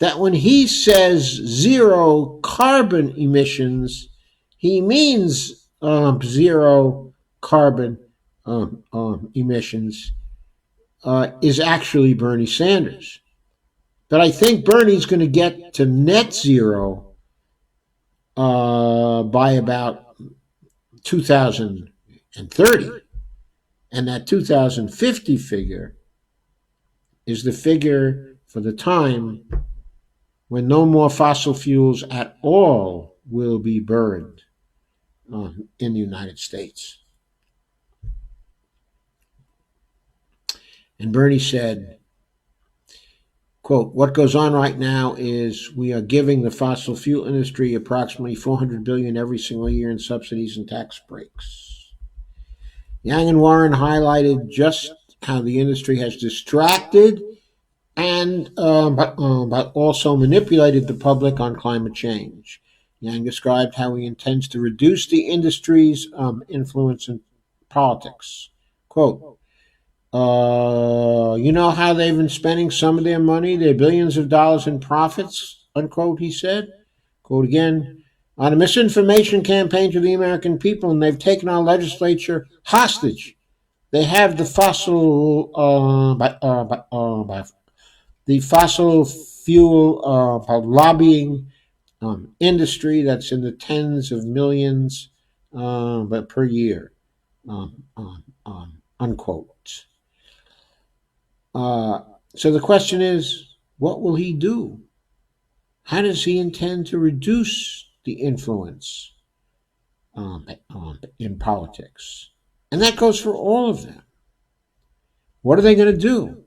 that when he says zero carbon emissions, he means zero carbon emissions is actually Bernie Sanders. But I think Bernie's going to get to net zero by about 2030. And that 2050 figure is the figure for the time when no more fossil fuels at all will be burned in the United States. And Bernie said, quote, what goes on right now is we are giving the fossil fuel industry approximately $400 billion every single year in subsidies and tax breaks. Yang and Warren highlighted just how the industry has distracted but also manipulated the public on climate change. Yang described how he intends to reduce the industry's influence in politics. Quote, you know how they've been spending some of their money, their billions of dollars in profits, unquote, he said. Quote again, on a misinformation campaign to the American people, and they've taken our legislature hostage. They have the fossil fuel lobbying industry that's in the tens of millions but per year, unquote. So the question is, what will he do? How does he intend to reduce the influence in politics? And that goes for all of them. What are they going to do?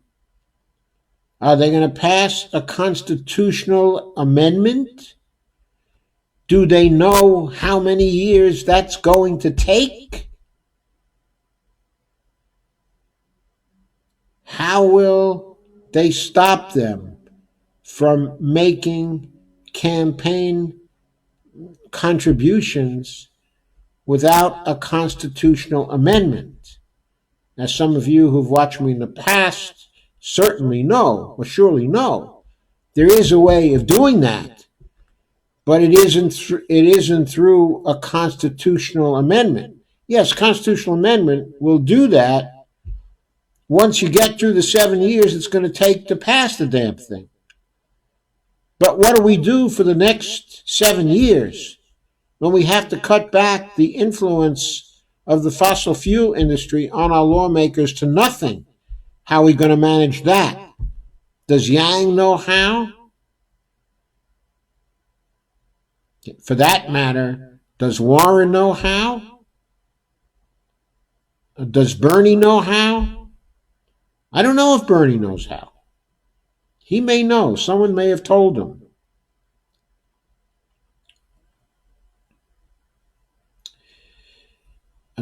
Are they going to pass a constitutional amendment? Do they know how many years that's going to take? How will they stop them from making campaign contributions without a constitutional amendment? As some of you who've watched me in the past certainly know, or surely know, there is a way of doing that, but it isn't through a constitutional amendment. Yes, constitutional amendment will do that. Once you get through the 7 years it's going to take to pass the damn thing. But what do we do for the next 7 years when we have to cut back the influence of the fossil fuel industry on our lawmakers to nothing? How are we going to manage that? Does Yang know how? For that matter, does Warren know how? Does Bernie know how? I don't know if Bernie knows how. He may know. Someone may have told him.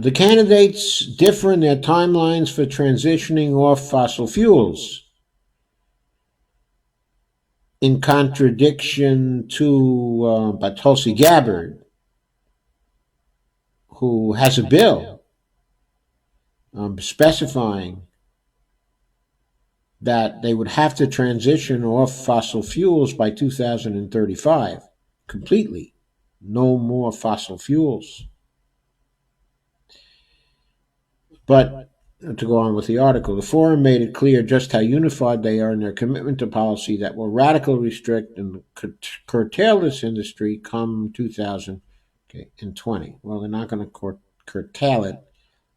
The candidates differ in their timelines for transitioning off fossil fuels, in contradiction to Tulsi Gabbard, who has a bill specifying that they would have to transition off fossil fuels by 2035 completely. No more fossil fuels. But to go on with the article, the forum made it clear just how unified they are in their commitment to policy that will radically restrict and curtail this industry come 2020. Well, they're not going to curtail it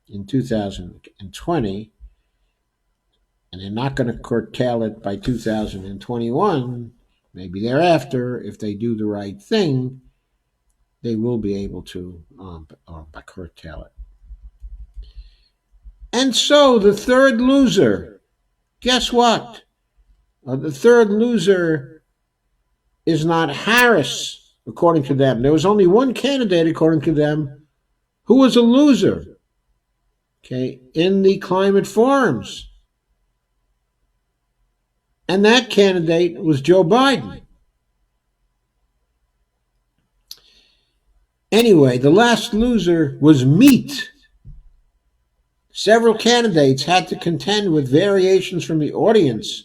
in 2020, and they're not going to curtail it by 2021. Maybe thereafter, if they do the right thing, they will be able to curtail it. And so the third loser, guess what? The third loser is not Harris, according to them. There was only one candidate, according to them, who was a loser, okay, in the climate forums. And that candidate was Joe Biden. Anyway, the last loser was meat. Several candidates had to contend with variations from the audience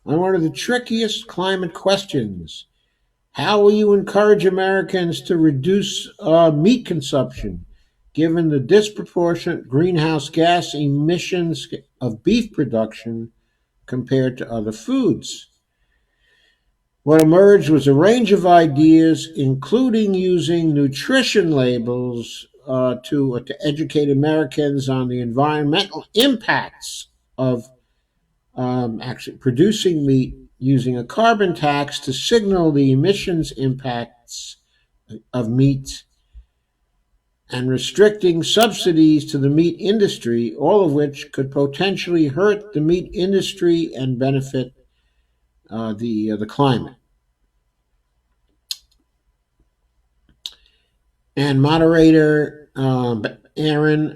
on one of the trickiest climate questions. How will you encourage Americans to reduce meat consumption, given the disproportionate greenhouse gas emissions of beef production compared to other foods? What emerged was a range of ideas, including using nutrition labels to educate Americans on the environmental impacts of actually producing meat, using a carbon tax to signal the emissions impacts of meat, and restricting subsidies to the meat industry, all of which could potentially hurt the meat industry and benefit the climate. And moderator Aaron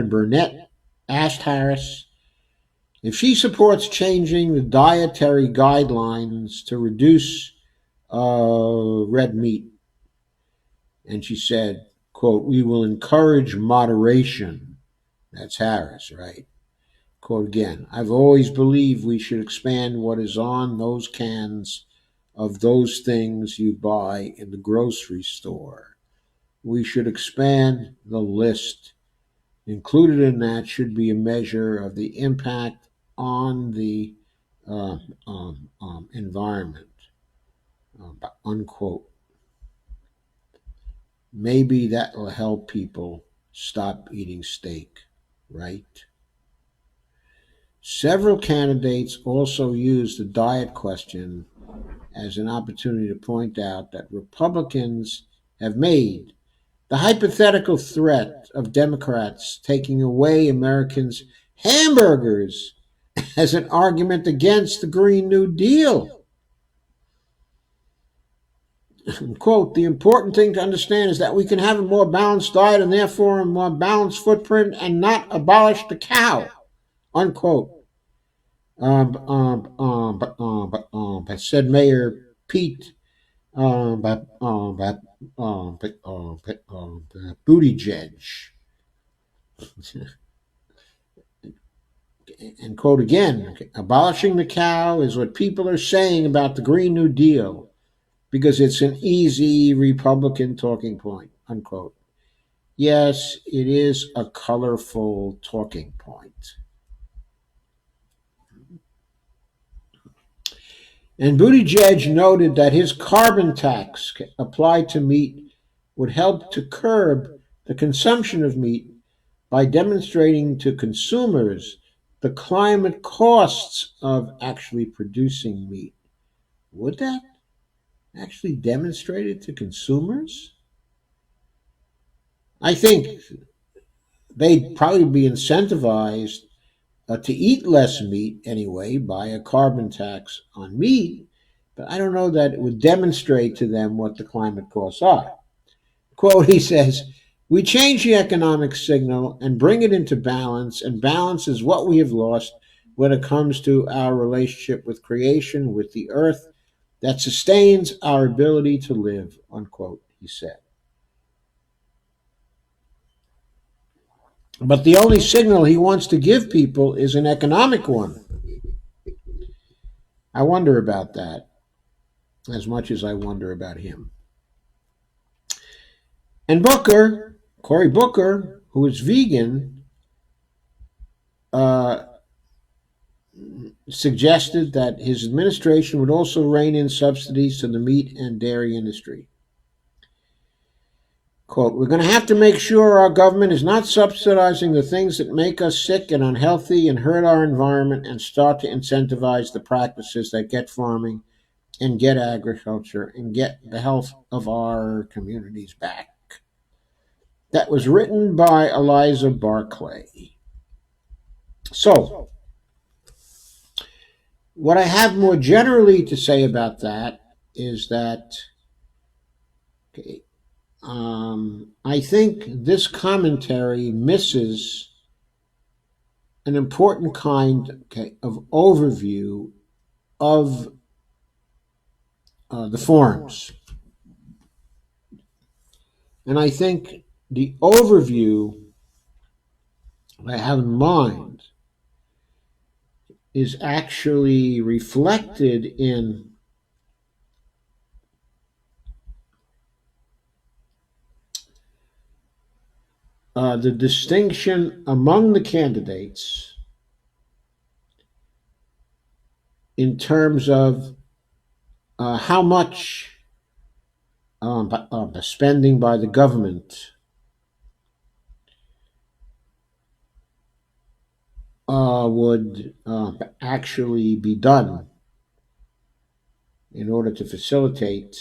Burnett asked Harris if she supports changing the dietary guidelines to reduce red meat. And she said, quote, "We will encourage moderation." That's Harris, right? Quote again, "I've always believed we should expand what is on those cans of those things you buy in the grocery store. We should expand the list. Included in that should be a measure of the impact on the environment," unquote. Maybe that will help people stop eating steak, right? Several candidates also used the diet question as an opportunity to point out that Republicans have made the hypothetical threat of Democrats taking away Americans' hamburgers as an argument against the Green New Deal. Quote, "The important thing to understand is that we can have a more balanced diet and therefore a more balanced footprint and not abolish the cow," unquote. Said Mayor Pete Buttigieg. And quote again, "Abolishing the cow is what people are saying about the Green New Deal because it's an easy Republican talking point," unquote. Yes, it is a colorful talking point. And Buttigieg noted that his carbon tax applied to meat would help to curb the consumption of meat by demonstrating to consumers the climate costs of actually producing meat. Would that actually demonstrate it to consumers? I think they'd probably be incentivized to eat less meat anyway by a carbon tax on meat, but I don't know that it would demonstrate to them what the climate costs are. Quote, he says, "We change the economic signal and bring it into balance, and balance is what we have lost when it comes to our relationship with creation, with the earth that sustains our ability to live," unquote, he said. But the only signal he wants to give people is an economic one. I wonder about that as much as I wonder about him. And Booker, Cory Booker, who is vegan, uh, suggested that his administration would also rein in subsidies to the meat and dairy industry. Quote, "We're going to have to make sure our government is not subsidizing the things that make us sick and unhealthy and hurt our environment, and start to incentivize the practices that get farming and get agriculture and get the health of our communities back." That was written by Eliza Barclay. So, what I have more generally to say about that is that, okay, I think this commentary misses an important kind, okay, of overview of the forms. And I think the overview I have in mind is actually reflected in the distinction among the candidates in terms of how much the spending by the government would actually be done in order to facilitate.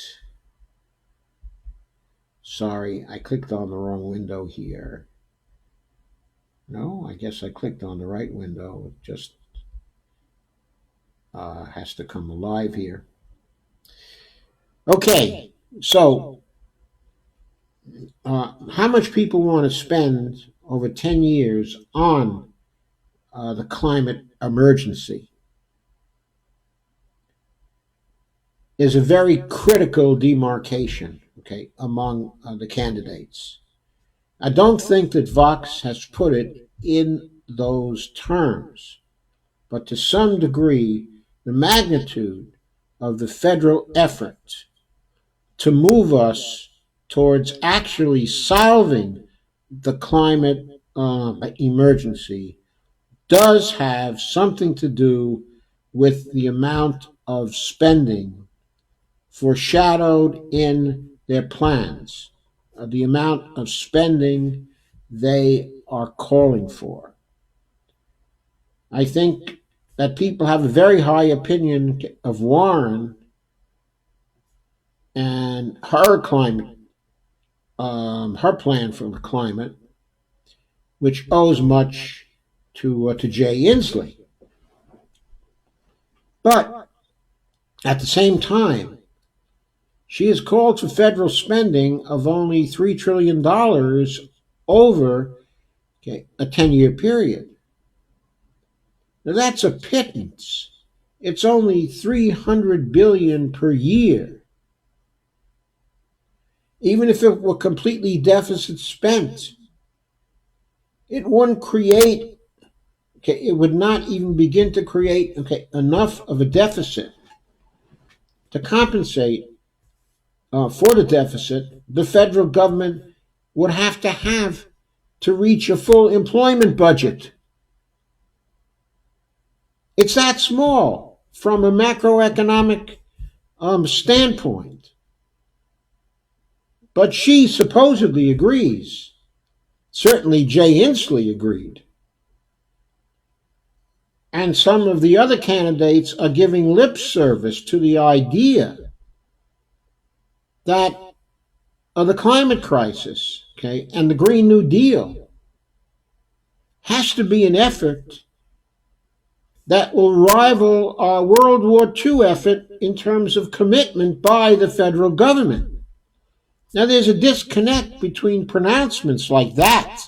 Sorry, I clicked on the wrong window here. No, I guess I clicked on the right window. It just has to come alive here. Okay, so how much people want to spend over 10 years on the climate emergency is a very critical demarcation, okay, among the candidates. I don't think that Vox has put it in those terms, but to some degree, the magnitude of the federal effort to move us towards actually solving the climate emergency does have something to do with the amount of spending foreshadowed in their plans, the amount of spending they are calling for. I think that people have a very high opinion of Warren and her climate, her plan for the climate, which owes much to Jay Inslee. But at the same time, she has called for federal spending of only $3 trillion over, okay, a 10-year period. Now that's a pittance. It's only $300 billion per year. Even if it were completely deficit spent, it wouldn't create, okay, it would not even begin to create, okay, enough of a deficit to compensate for the deficit the federal government would have to reach a full employment budget. It's that small from a macroeconomic standpoint. But she supposedly agrees. Certainly Jay Inslee agreed. And some of the other candidates are giving lip service to the idea that the climate crisis, okay, and the Green New Deal has to be an effort that will rival our World War II effort in terms of commitment by the federal government. Now, there's a disconnect between pronouncements like that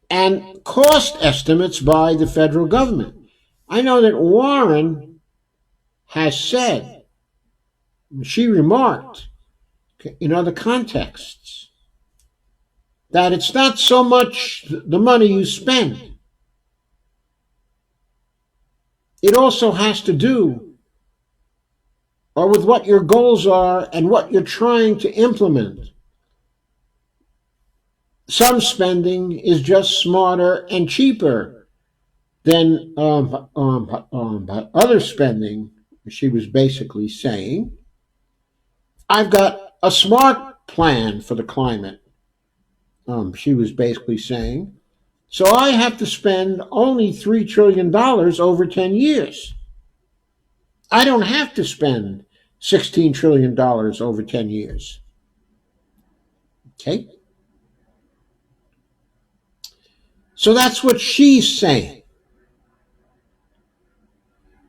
and cost estimates by the federal government. I know that Warren has said, she remarked in other contexts, that it's not so much the money you spend, it also has to do with what your goals are and what you're trying to implement. Some spending is just smarter and cheaper than other spending. She was basically saying, I've got a smart plan for the climate. She was basically saying, so I have to spend only $3 trillion over 10 years. I don't have to spend $16 trillion over 10 years. Okay? So that's what she's saying.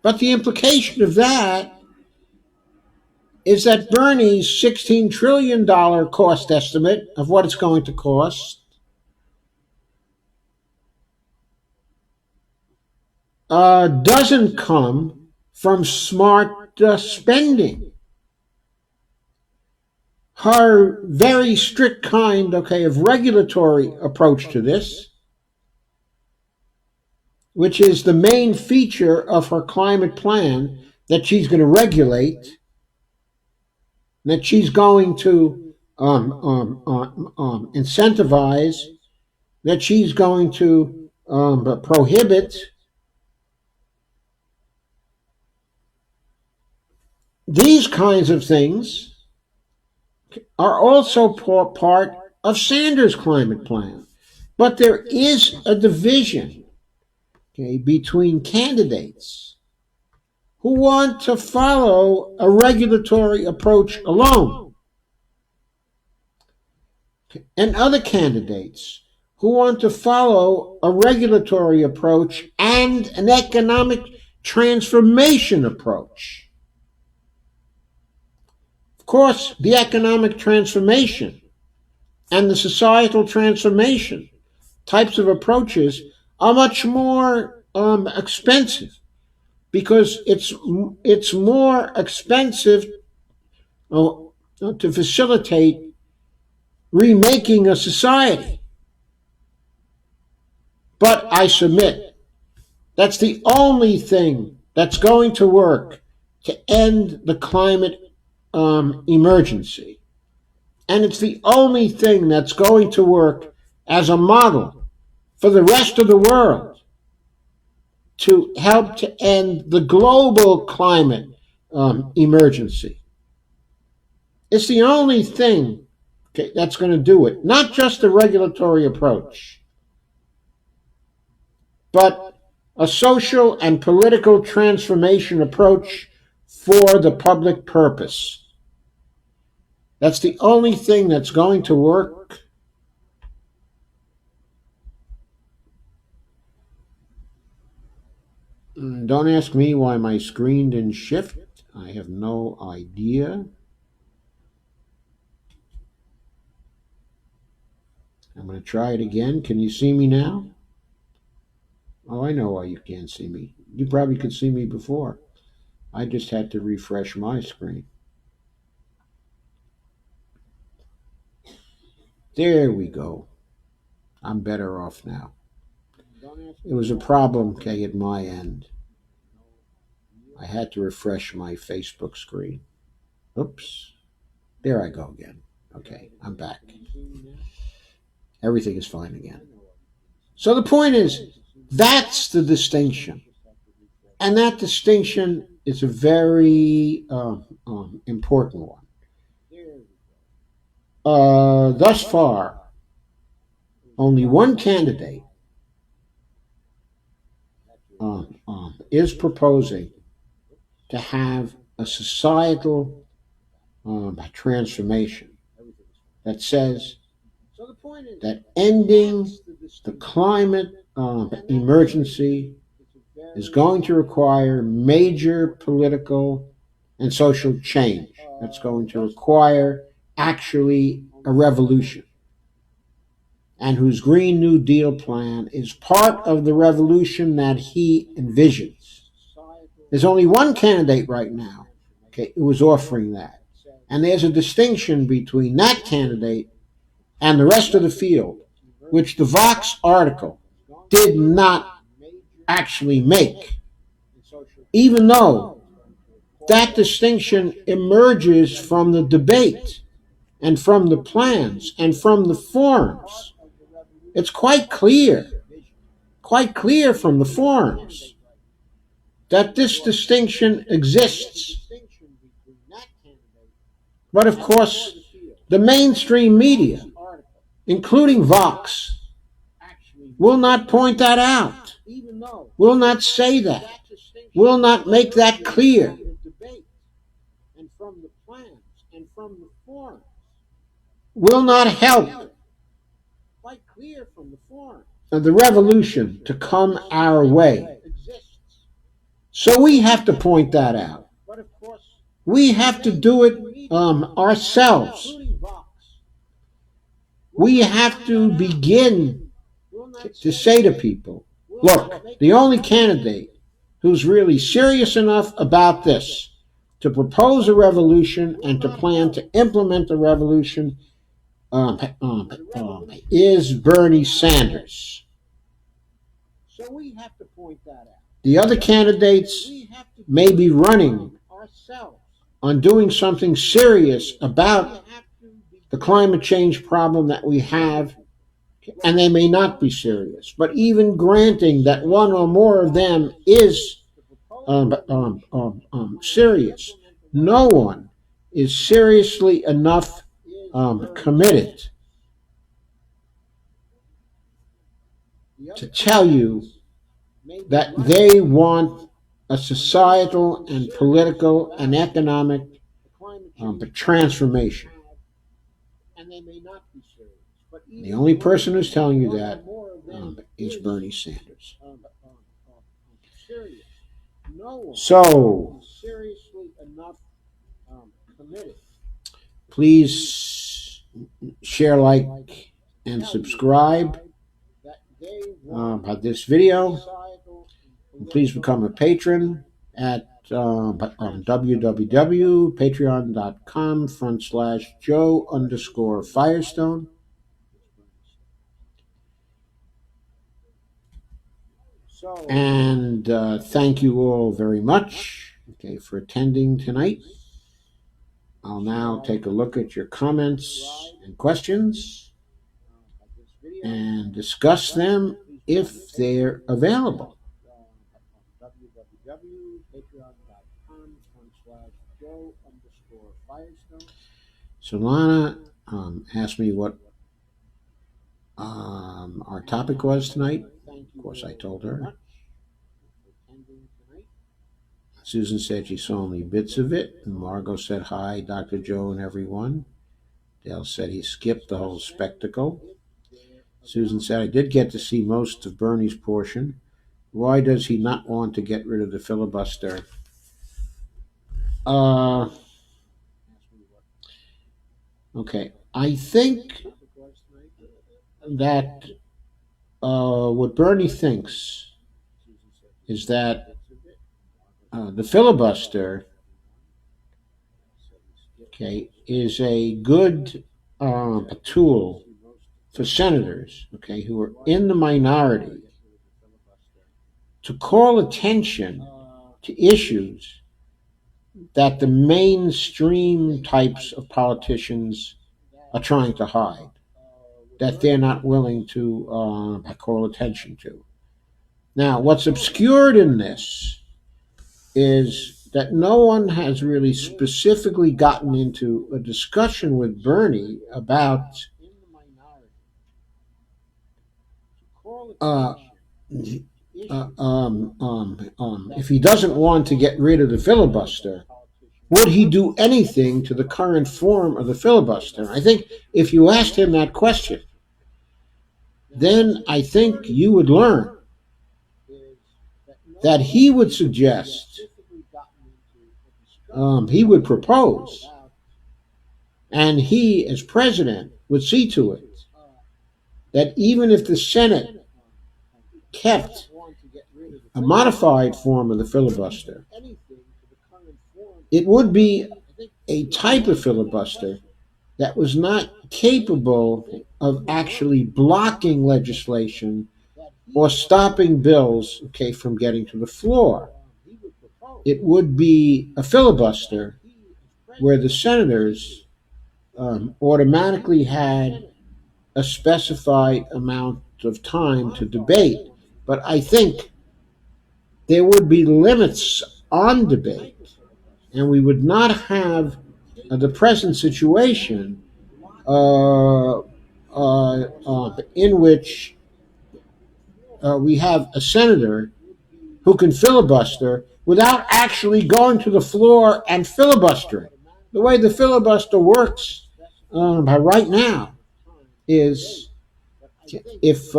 But the implication of that is that Bernie's $16 trillion cost estimate of what it's going to cost doesn't come from smart spending. Her very strict kind, of regulatory approach to this, which is the main feature of her climate plan, that she's going to regulate, that she's going to incentivize, that she's going to prohibit. These kinds of things are also part of Sanders' climate plan. But there is a division, between candidates who want to follow a regulatory approach alone, and other candidates who want to follow a regulatory approach and an economic transformation approach. Of course, the economic transformation and the societal transformation types of approaches are much more expensive, because it's more expensive to facilitate remaking a society. But I submit, that's the only thing that's going to work to end the climate emergency. And it's the only thing that's going to work as a model for the rest of the world to help to end the global climate emergency. It's the only thing that's going to do it. Not just a regulatory approach, but a social and political transformation approach for the public purpose. That's the only thing that's going to work. Don't ask me why my screen didn't shift. I have no idea. I'm going to try it again. Can you see me now? Oh, I know why you can't see me. You probably could see me before. I just had to refresh my screen. There we go. I'm better off now. It was a problem, at my end. I had to refresh my Facebook screen. Oops. There I go again. Okay, I'm back. Everything is fine again. So the point is, that's the distinction. And that distinction is a very important one. Thus far, only one candidate is proposing to have a societal transformation that says that ending the climate emergency is going to require major political and social change that's going to require actually a revolution, and whose Green New Deal plan is part of the revolution that he envisions. There's only one candidate right now, okay, who is offering that. And there's a distinction between that candidate and the rest of the field, which the Vox article did not actually make, even though that distinction emerges from the debate and from the plans and from the forums. It's quite clear from the forums that this distinction exists. But of course, the mainstream media, including Vox, will not point that out, will not say that, will not make that clear. Will not help the revolution to come our way. So we have to point that out. We have to do it ourselves. We have to begin to say to people, look, the only candidate who's really serious enough about this to propose a revolution and to plan to implement the revolution is Bernie Sanders. The other candidates may be running on doing something serious about the climate change problem that we have, and they may not be serious. But even granting that one or more of them is serious, no one is seriously enough committed to tell you that they want a societal and political and economic transformation. The only person who's telling you that is Bernie Sanders. So, please share, like, and subscribe this video. Please become a patron at www.patreon.com/Joe_Firestone. And thank you all very much, okay, for attending tonight. I'll now take a look at your comments and questions and discuss them if they're available. Solana asked me what our topic was tonight. Of course, I told her. Susan said she saw only bits of it. And Margot said, hi, Dr. Joe and everyone. Dale said he skipped the whole spectacle. Susan said, I did get to see most of Bernie's portion. Why does he not want to get rid of the filibuster? Okay, I think that what Bernie thinks is that the filibuster, okay, is a good tool for senators, okay, who are in the minority to call attention to issues that the mainstream types of politicians are trying to hide, that they're not willing to call attention to. Now, what's obscured in this is that no one has really specifically gotten into a discussion with Bernie about if he doesn't want to get rid of the filibuster, would he do anything to the current form of the filibuster? I think if you asked him that question, then I think you would learn that he would suggest he would propose, and he, as president, would see to it that even if the Senate kept a modified form of the filibuster, it would be a type of filibuster that was not capable of actually blocking legislation or stopping bills, okay, from getting to the floor. It would be a filibuster where the senators automatically had a specified amount of time to debate. But I think there would be limits on debate, and we would not have the present situation in which we have a senator who can filibuster without actually going to the floor and filibustering. The way the filibuster works right now is if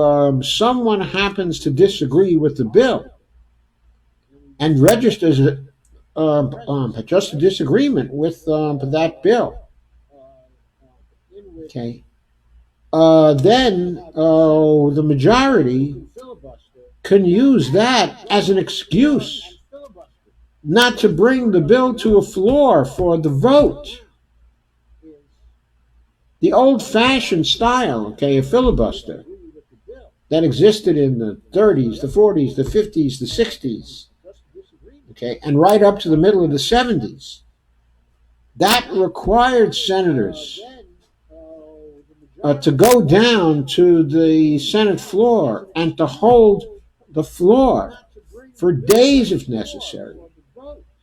someone happens to disagree with the bill and registers just a disagreement with that bill, okay, then the majority can use that as an excuse not to bring the bill to a floor for the vote. The old fashioned style, okay, of filibuster that existed in the 30s, the 40s, the 50s, the 60s, okay, and right up to the middle of the 70s, that required senators to go down to the Senate floor and to hold the floor for days if necessary,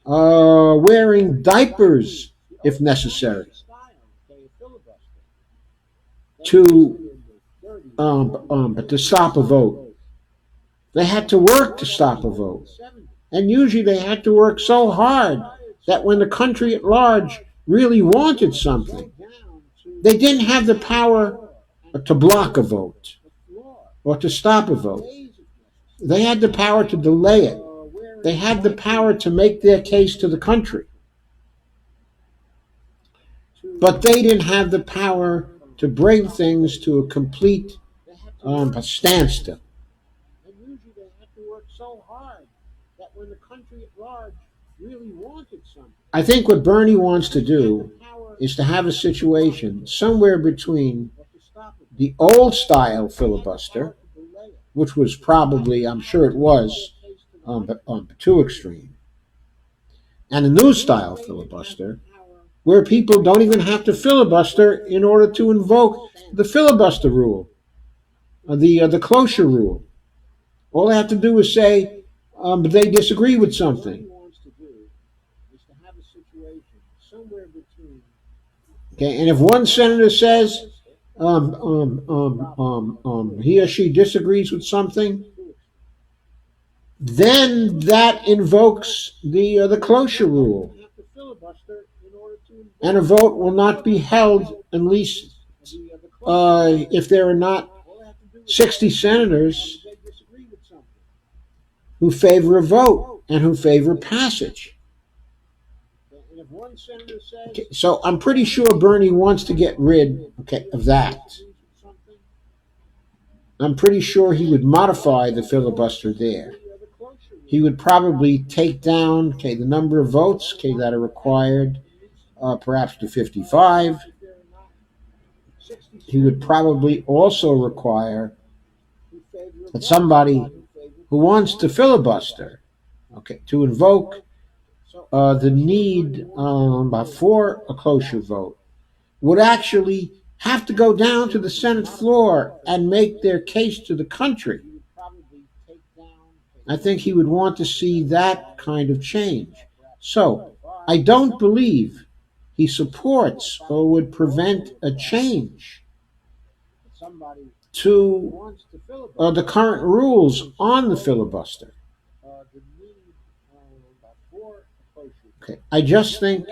wearing diapers if necessary, to stop a vote. They had to work to stop a vote. And usually they had to work so hard that when the country at large really wanted something, they didn't have the power to block a vote or to stop a vote. They had the power to delay it. They had the power to make their case to the country. But they didn't have the power to bring things to a complete a standstill. I think what Bernie wants to do is to have a situation somewhere between the old style filibuster, which was probably, I'm sure it was, too extreme, and the new style filibuster, where people don't even have to filibuster in order to invoke the filibuster rule, the cloture rule. All they have to do is say they disagree with something. Okay, and if one senator says he or she disagrees with something, then that invokes the cloture rule, and a vote will not be held unless if there are not 60 senators who favor a vote and who favor passage. Okay, so I'm pretty sure Bernie wants to get rid, okay, of that. I'm pretty sure he would modify the filibuster there. He would probably take down, okay, the number of votes, okay, that are required, perhaps to 55. He would probably also require that somebody who wants to filibuster, okay, to invoke the need for a cloture vote, would actually have to go down to the Senate floor and make their case to the country. I think he would want to see that kind of change. So I don't believe he supports or would prevent a change to the current rules on the filibuster. Okay. I just think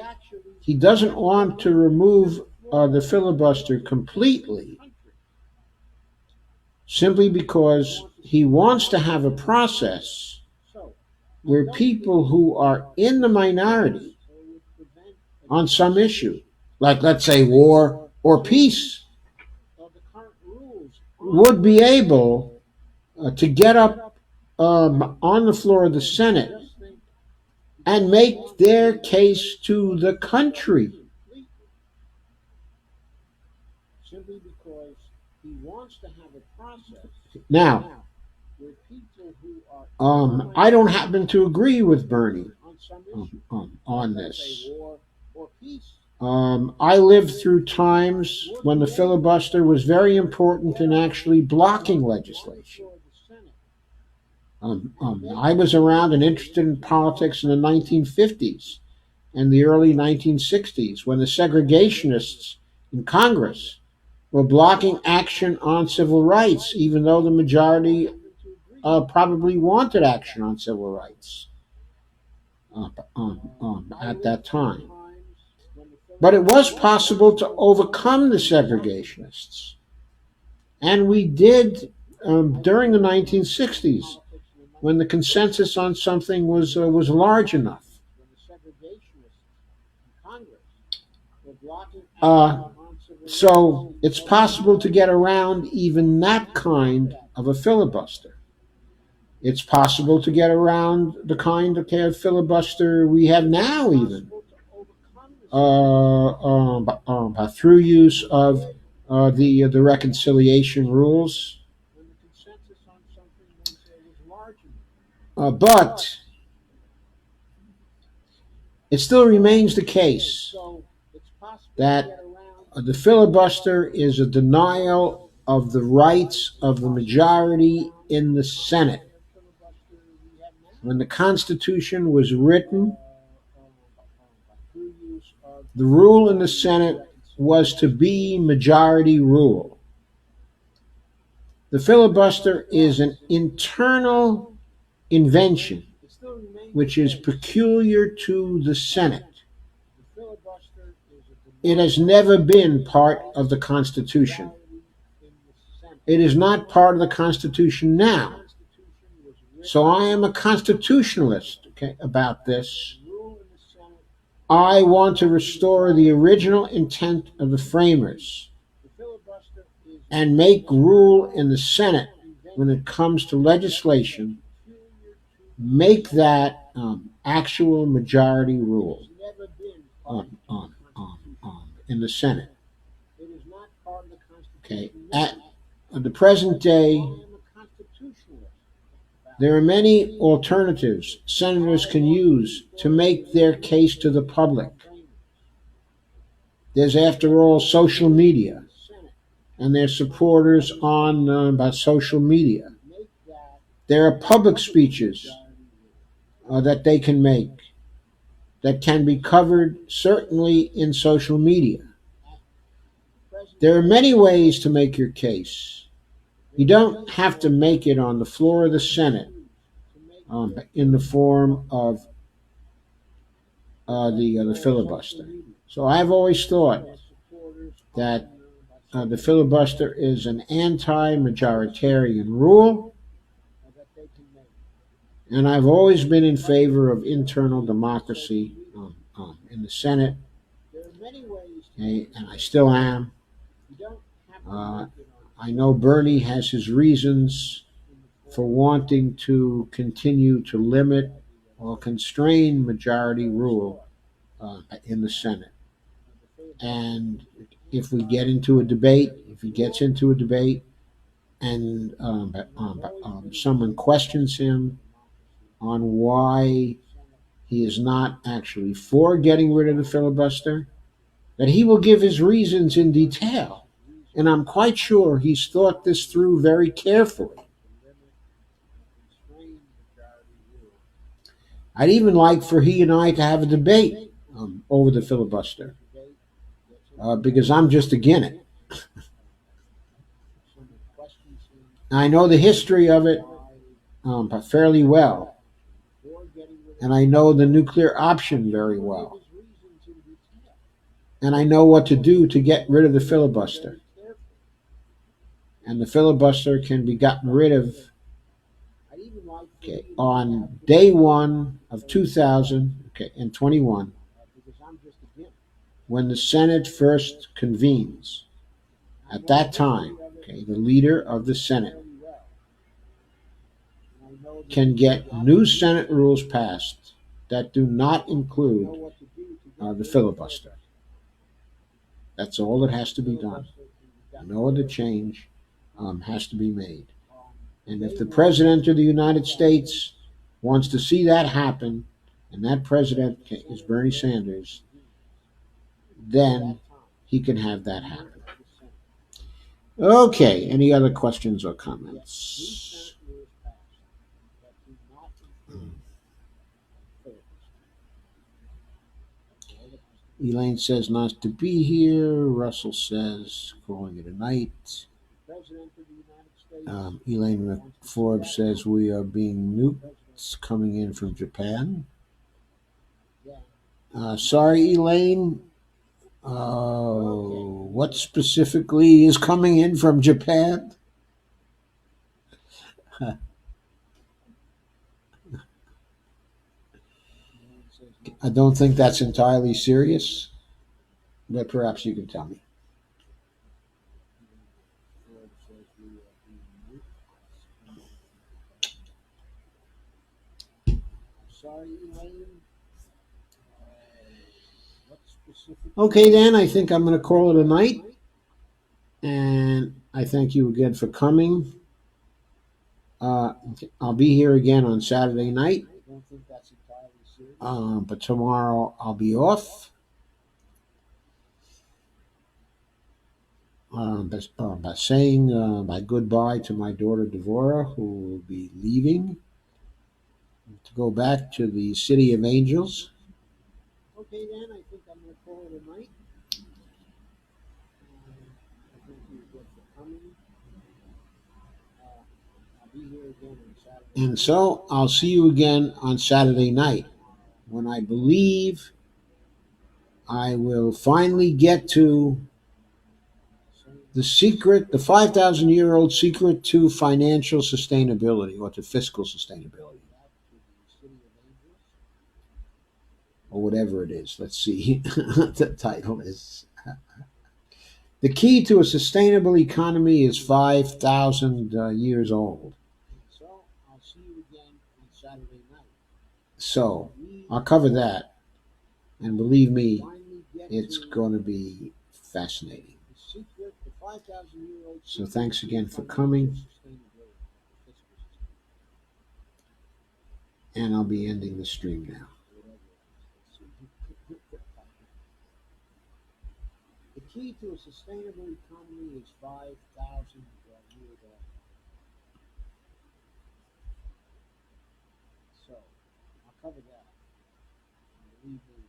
he doesn't want to remove the filibuster completely, simply because he wants to have a process where people who are in the minority on some issue, like let's say war or peace, would be able to get up on the floor of the Senate and make their case to the country now. I don't happen to agree with Bernie on this. I lived through times when the filibuster was very important in actually blocking legislation. I was around and interested in politics in the 1950s and the early 1960s when the segregationists in Congress were blocking action on civil rights, even though the majority probably wanted action on civil rights at that time. But it was possible to overcome the segregationists. And we did during the 1960s when the consensus on something was large enough. Uh, so it's possible to get around even that kind of a filibuster. It's possible to get around the kind of filibuster we have now, even through use of the reconciliation rules. But it still remains the case that the filibuster is a denial of the rights of the majority in the Senate. When the Constitution was written, the rule in the Senate was to be majority rule. The filibuster is an internal invention which is peculiar to the Senate. It has never been part of the Constitution. It is not part of the Constitution now. So I am a constitutionalist, about this. I want to restore the original intent of the framers and make rule in the Senate when it comes to legislation, make that actual majority rule in the Senate. At the present day, there are many alternatives senators can use to make their case to the public. There's, after all, social media, and their supporters on by social media. There are public speeches that they can make that can be covered certainly in social media. There are many ways to make your case. You don't have to make it on the floor of the Senate in the form of the filibuster. So I've always thought that the filibuster is an anti-majoritarian rule, and I've always been in favor of internal democracy in the Senate, and I still am. I know Bernie has his reasons for wanting to continue to limit or constrain majority rule in the Senate. And if we get into a debate, if he gets into a debate, and someone questions him on why he is not actually for getting rid of the filibuster, that he will give his reasons in detail. And I'm quite sure he's thought this through very carefully. I'd even like for he and I to have a debate over the filibuster because I'm just against it. I know the history of it fairly well, and I know the nuclear option very well, and I know what to do to get rid of the filibuster. And the filibuster can be gotten rid of on day one of 2021 when the Senate first convenes. At that time, okay, the leader of the Senate can get new Senate rules passed that do not include the filibuster. That's all that has to be done. No other change has to be made. And if the President of the United States wants to see that happen, and that President is Bernie Sanders, then he can have that happen. Okay, any other questions or comments? Elaine says not to be here. Russell says calling it a night. Elaine Forbes says we are being nuked coming in from Japan. Sorry, Elaine. What specifically is coming in from Japan? I don't think that's entirely serious, but perhaps you can tell me. Okay, then I think I'm going to call it a night, and I thank you again for coming. Uh, I'll be here again on Saturday night, but tomorrow I'll be off. By saying my goodbye to my daughter Devora, who will be leaving to go back to the City of Angels. Okay, then I think I'm going to call it a night. I thank you again for coming. I'll be here again on Saturday. And so I'll see you again on Saturday night, when I believe I will finally get to the secret, the 5,000-year-old secret to financial sustainability or to fiscal sustainability, or whatever it is. Let's see. The title is The Key to a Sustainable Economy is 5,000 years old. So I'll see you again on Saturday night. So I'll cover that. And believe me, it's going to be fascinating. So thanks again for coming. And I'll be ending the stream now. The key to a sustainable economy is 5,000 years old. So I'll cover that. Believe me,